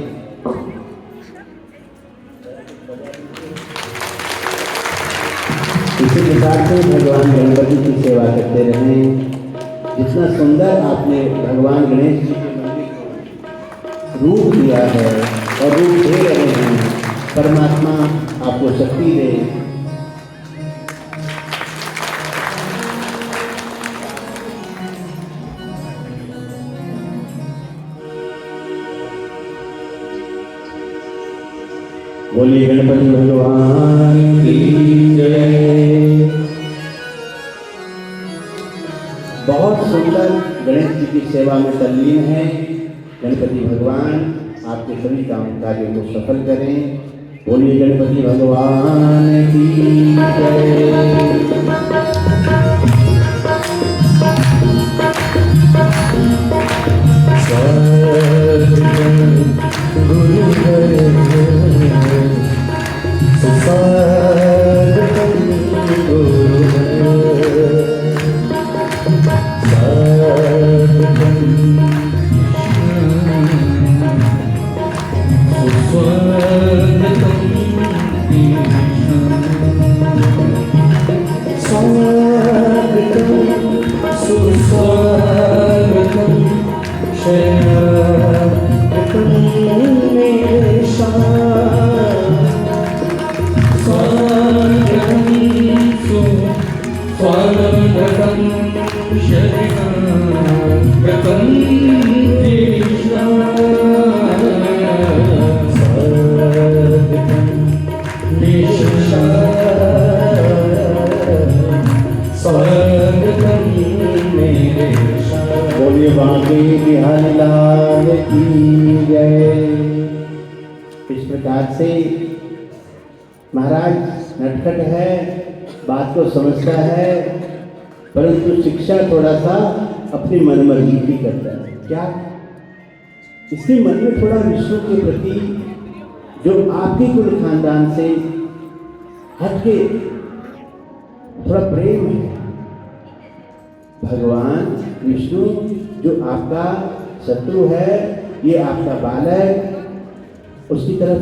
Speaker 1: भगवान गणपति की सेवा करते रहें। जितना सुंदर आपने भगवान गणेश जी के मंदिर को रूप दिया है और रूप दे रहे हैं, परमात्मा आपको शक्ति दे। बोलिए गणपति भगवान की जय। बहुत सुंदर गणेश जी की सेवा में तल्लीन है। गणपति भगवान आपके सभी काम कार्यों को सफल करें। बोलिए गणपति भगवान की जय। बोलिए बांके बिहारी लाल की जय। इस प्रकार से महाराज नटखट है, बात को समझता है, परंतु शिक्षा थोड़ा सा अपनी मनमर्जी की करता है। क्या इसके मन में थोड़ा विष्णु के प्रति, जो आपके कुल खानदान से हटके थोड़ा प्रेम है। भगवान विष्णु जो आपका शत्रु है, ये आपका बालक, उसकी तरफ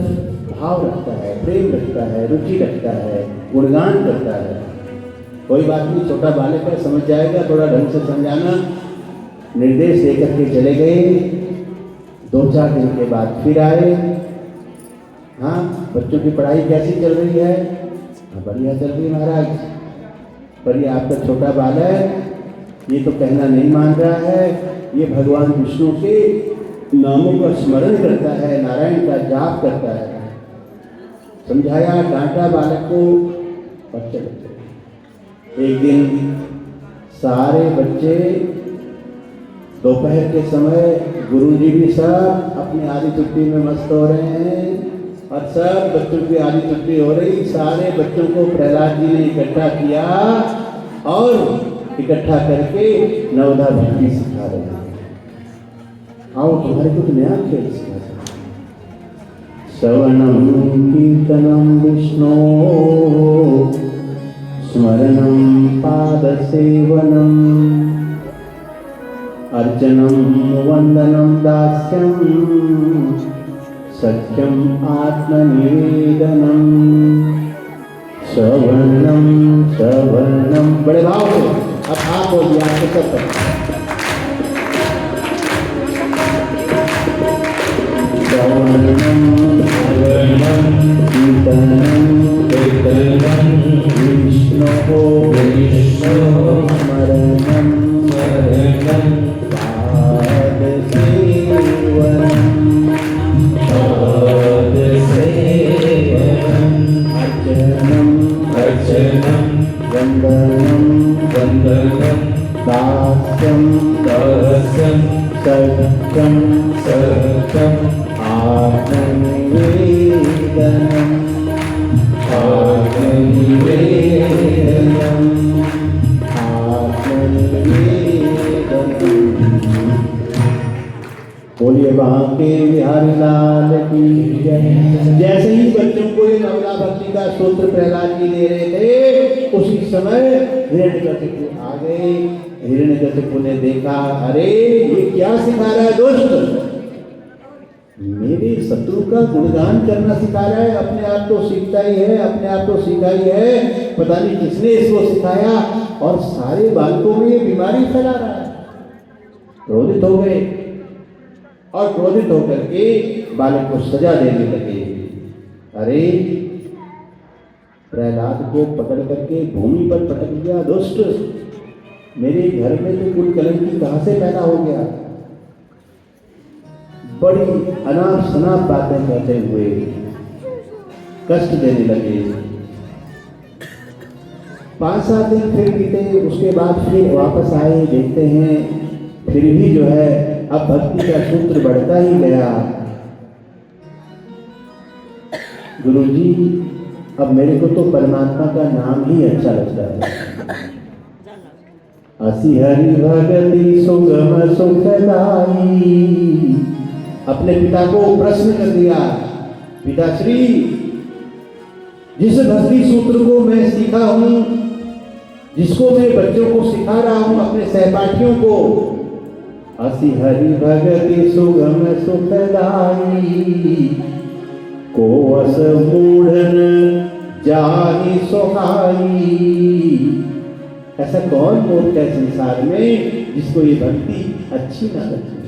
Speaker 1: भाव रखता है, प्रेम रखता है, रुचि रखता है, गुणगान करता है। कोई बात नहीं, छोटा बालक है, समझ जाएगा, थोड़ा ढंग से समझाना। निर्देश देकर के चले गए। 2-4 दिन के बाद फिर आए। हाँ, बच्चों की पढ़ाई कैसी चल रही है? हाँ, बढ़िया चल रही है महाराज, पर ये आपका छोटा बालक ये तो कहना नहीं मान रहा है, ये भगवान विष्णु के नामों का स्मरण करता है, नारायण का जाप करता है। समझाया, डांटा बालक को, पर चले। एक दिन सारे बच्चे दोपहर के समय गुरुजी भी सब अपनी आधी छुट्टी में मस्त हो रहे हैं और सब बच्चों की आधी छुट्टी हो रही। सारे बच्चों को प्रहलाद जी ने इकट्ठा किया और इकट्ठा करके नवधा भक्ति सिखा रहे हैं। आओ तुम्हारे को तो नया खेल सिखा सकते। श्रवणम कीर्तनम विष्णु स्मरणम पाद सेवनम अर्चनम वंदनम दास्यम सत्यम आत्मनिवेदनम श्रवणम श्रवणम। बड़े भाव से अब आप बोलिए, आपके सब श्रवणम श्रवणम कीर्तनम कीर्तनम विष्णु स्मरणम स्मरणम पाद सेवनम पाद सेवनम अर्चनम अर्चनम वंदनम वंदनम दास्यम दास्यम सत्यम सत्यम आत्मनिवेदनम आत्मनिवेदनम आत्मनिवेदनम। बोलिए बांके बिहारी लाल की जय। जैसे ही बच्चों को ये नवला भक्ति का सूत्र प्रहलाद जी दे रहे थे, उसी समय हिरण्यकशिपु आ गए। हिरण्यकशिपु ने देखा, अरे ये क्या सिखा रहा है दुष्ट, मेरे शत्रु का गुणगान करना सिखा रहा है। अपने आप तो सीखता ही है, अपने आप तो सीखा ही है, पता नहीं किसने इसको सिखाया और सारे बालकों में ये बीमारी फैला रहा है। क्रोधित हो गए और क्रोधित होकर के बालक को सजा देने लगे। अरे प्रहलाद को पकड़ करके भूमि पर पटक दिया। दुष्ट, मेरे घर में तो कुल कलंकी कहां से पैदा हो गया। बड़ी अनाप शनाप बातें कहते हुए कष्ट देने लगे। 5-7 दिन फिर बीते, उसके बाद फिर वापस आए। देखते हैं फिर भी जो है अब भक्ति का सूत्र बढ़ता ही गया। गुरुजी, अब मेरे को तो परमात्मा का नाम ही अच्छा लगता है। असी हरि भगति सुगम सुखदाई। अपने पिता को प्रश्न कर दिया, पिताश्री, जिस भक्ति सूत्र को मैं सीखा हूं, जिसको मैं बच्चों को सिखा रहा हूं, अपने सहपाठियों को, असी हरि भगति सुगम सुखदाई को अस मूढ़न जाहि सोहाई। ऐसा कौन मूर्ख है संसार में जिसको ये भक्ति अच्छी ना लगती है।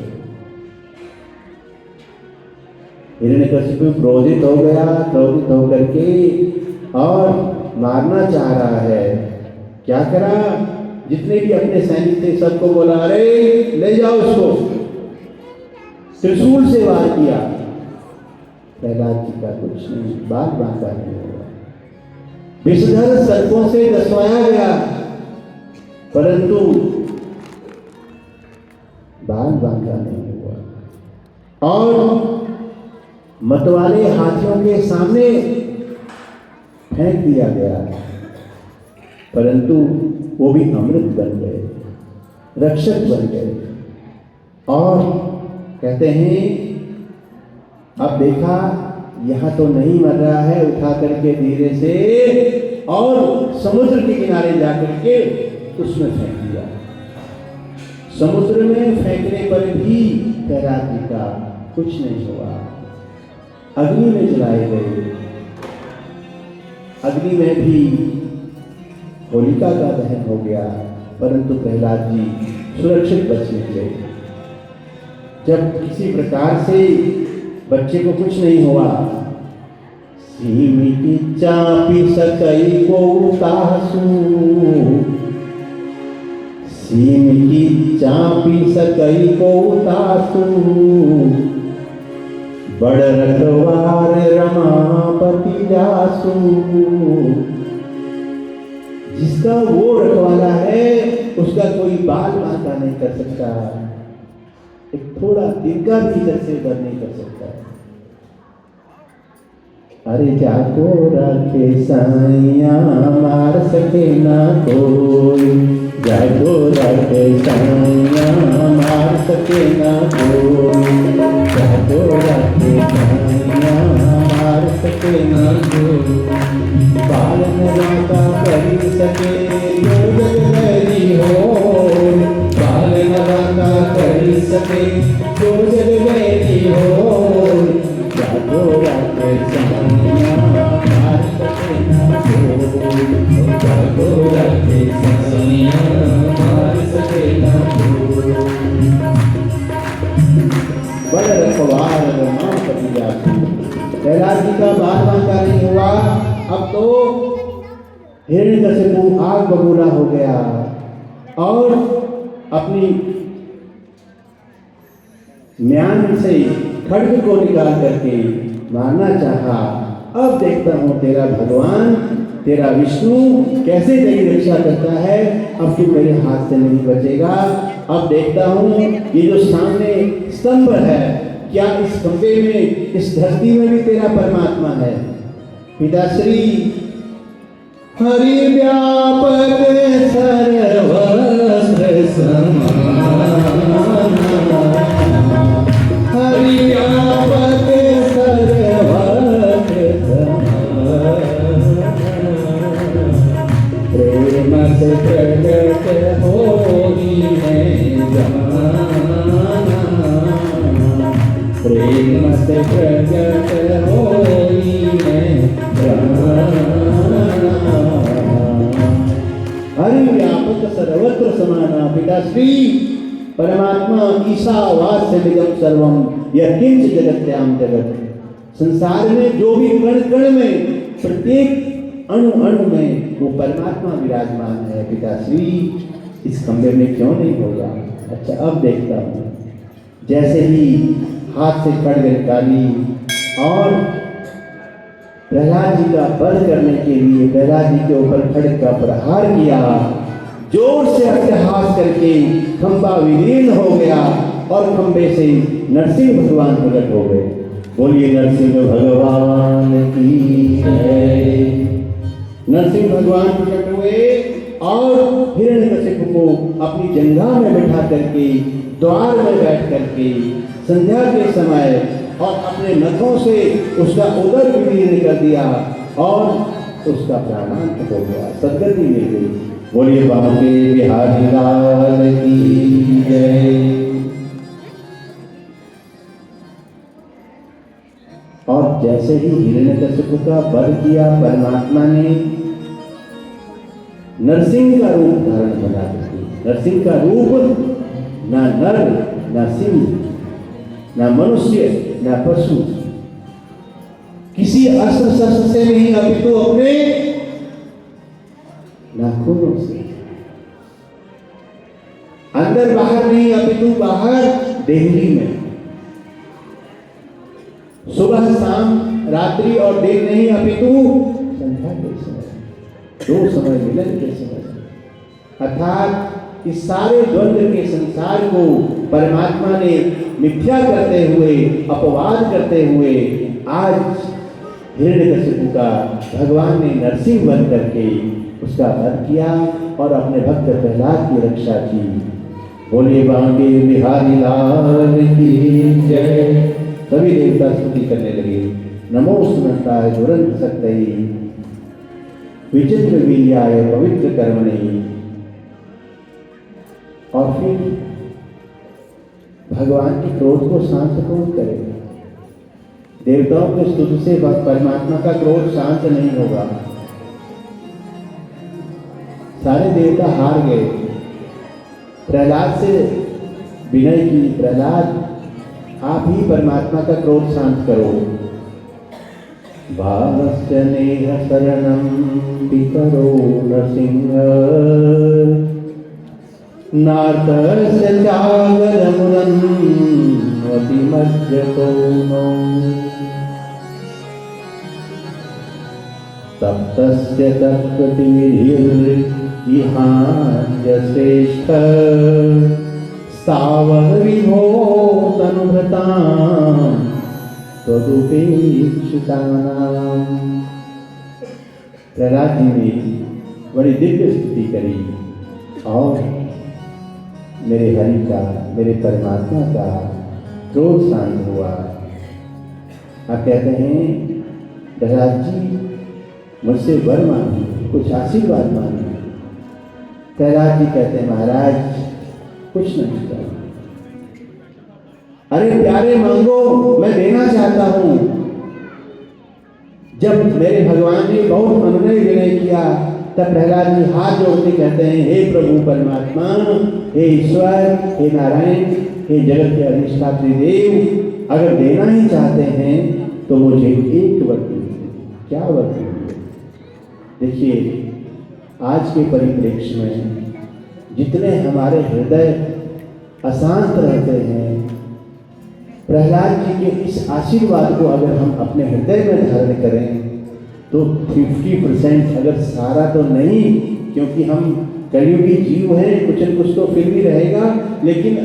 Speaker 1: हिरण्यकशिपु क्रोधित हो गया, क्रोधित होकर के और मारना चाह रहा है। क्या करा, जितने भी अपने सैनिक थे सबको बोला, अरे ले जाओ इसको। त्रिशूल से वार किया। प्रहलाद जी का कुछ नहीं, बात बांका नहीं हुआ। विषधर सर्पों से दसवाया गया, परंतु बात बांका नहीं हुआ। और मतवाले हाथियों के सामने फेंक दिया गया, परंतु वो भी अमृत बन गए, रक्षक बन गए। और कहते हैं अब देखा यहां तो नहीं मर रहा है, उठा करके धीरे से और समुद्र के किनारे जाकर के उसमें फेंक दिया। समुद्र में फेंकने पर भी प्रहलाद जी का कुछ नहीं हुआ। अग्नि में जलाए गए, अग्नि में भी होलिका का दहन हो गया, परंतु प्रहलाद जी सुरक्षित बच निकले। जब किसी प्रकार से बच्चे को कुछ नहीं हुआ, सीमी की चापी सकई को तासू, सीमी की चापी सकई को तासू, बड़ रखवार रमापति जासू, जिसका वो रखवाला है उसका कोई बाल बांका नहीं कर सकता, एक थोड़ा तिनका भी इधर से उधर नहीं कर सकता। अरे जाको रखे साइया मार सके ना कोई, जाको रखे साइया मार सके ना कोई, जाको रखे साइया मार सके ना कोई, बालन राका करी सके यो जग बैरी हो, बालन राका करी सके जो जग बैरी हो, जाको रखे साइया मार सके ना कोई, जाको रखे साइया मार सके ना कोई। बड़ रखवार मां पति जाती, प्रहलाद जी का बाल बांका नहीं हुआ। अब तो हिरण्यकशिपु आग बबूला हो गया और अपनी म्यान से खड्ग को निकाल करके मारना चाहा। अब देखता हूं तेरा भगवान, तेरा विष्णु कैसे तेरी रक्षा करता है, अब तू मेरे हाथ से नहीं बचेगा। अब देखता हूं ये जो सामने स्तंभ है, क्या इस खंबे में, इस धरती में भी तेरा परमात्मा है। पिताश्री हरि व्यापक सर्वत्र समान, हरि व्यापक सर्वत्र समान, प्रेम से प्रकट होई है जमाना, प्रेम से प्रकट होई है हरि व्यापक सर्वत्र समाना। पिताश्री परमात्मा ईशावास से निगम सर्वम यह किंच जगत्याम जगत, संसार में जो भी कण कण में, प्रत्येक अणु अणु में वो परमात्मा विराजमान है। पिताश्री इस कमरे में क्यों नहीं होगा। अच्छा अब देखता हूँ, जैसे ही हाथ से खड्ग निकाली और प्रहलाद जी का वध करने के लिए प्रहलाद जी के ऊपर खड्ग का प्रहार किया, जोर से अट्टहास करके खंबा विलीन हो गया और खंबे से नरसिंह भगवान प्रकट हो गए। बोलिए नरसिंह भगवान की जय। नरसिंह भगवान प्रकट हुए और हिरण्यकशिपु को अपनी जंघा में बैठा करके द्वार में बैठ करके संध्या के समय और अपने नखों से उसका उदर विलीन कर दिया और उसका प्राणांत हो गया, सदगति मिल गई। बोलिए बांके बिहारी लाल की जय। और जैसे ही हिरण्यकशिपु का वध किया, परमात्मा ने नरसिंह का रूप धारण बना दिया। नरसिंह का रूप ना नर ना सिंह ना मनुष्य ना पशु, किसी अस्त्र शस्त्र से नहीं अपितु अपने नाखूनों से, अंदर बाहर नहीं अपितु बाहर देहली में, सुबह शाम रात्रि और दिन नहीं अपितु संध्या के समय, दो समय मिलन के समय। अर्थात इस सारे द्वंद्व के संसार को परमात्मा ने मिथ्या करते हुए, अपवाद करते हुए आज हिरण्यकशिपु का भगवान ने नरसिंह बन करके उसका वध किया और अपने भक्त प्रहलाद की रक्षा की। बोलिए बांके बिहारी लाल की जय। सभी देवता स्तुति करने लगे। नमो सुनताय दुरंत शक्तये विचित्र वीर्याय पवित्र कर्मणे। और फिर भगवान के क्रोध को शांत कौन करेगा। देवताओं के स्तुति से परमात्मा का क्रोध शांत नहीं होगा। सारे देवता हार गए। प्रहलाद से विनय की, प्रहलाद आप ही परमात्मा का क्रोध शांत करो। भावस्य नेह शरणं पितरो नरसिंह नार्तस्य त्यागरमुनन्वति मज्जतो नो। तब तस्य तत्प्रतिविधिर्विहार्यश्रेष्ठ स्थावर विभो तनुभृतां तदुपेक्षितानां। प्रहलाद जी ने बड़ी दिव्य स्तुति करी और मेरे हरि का, मेरे परमात्मा का क्रोध शांत हुआ। आप कहते हैं प्रहलाद जी मुझसे वर मांगिए, कुछ आशीर्वाद मांगिए। प्रहलाद जी कहते हैं महाराज कुछ नहीं चाहिए। अरे प्यारे मांगो, मैं देना चाहता हूं। जब मेरे भगवान ने बहुत अनुनय विनय किया तब प्रहलाद जी हाथ जोड़ के कहते हैं हे प्रभु परमात्मा, हे ईश्वर, हे नारायण, हे जगत के अधिष्ठात्री देव, अगर देना ही चाहते हैं तो मुझे एक वर दीजिए। क्या वर दीजिए? देखिए आज के परिप्रेक्ष्य में जितने हमारे हृदय अशांत रहते हैं, प्रहलाद जी के इस आशीर्वाद को अगर हम अपने हृदय में धारण करें तो 50%, अगर सारा तो नहीं, क्योंकि हम कलियुगी जीव हैं, कुछ न कुछ तो फिर भी रहेगा, लेकिन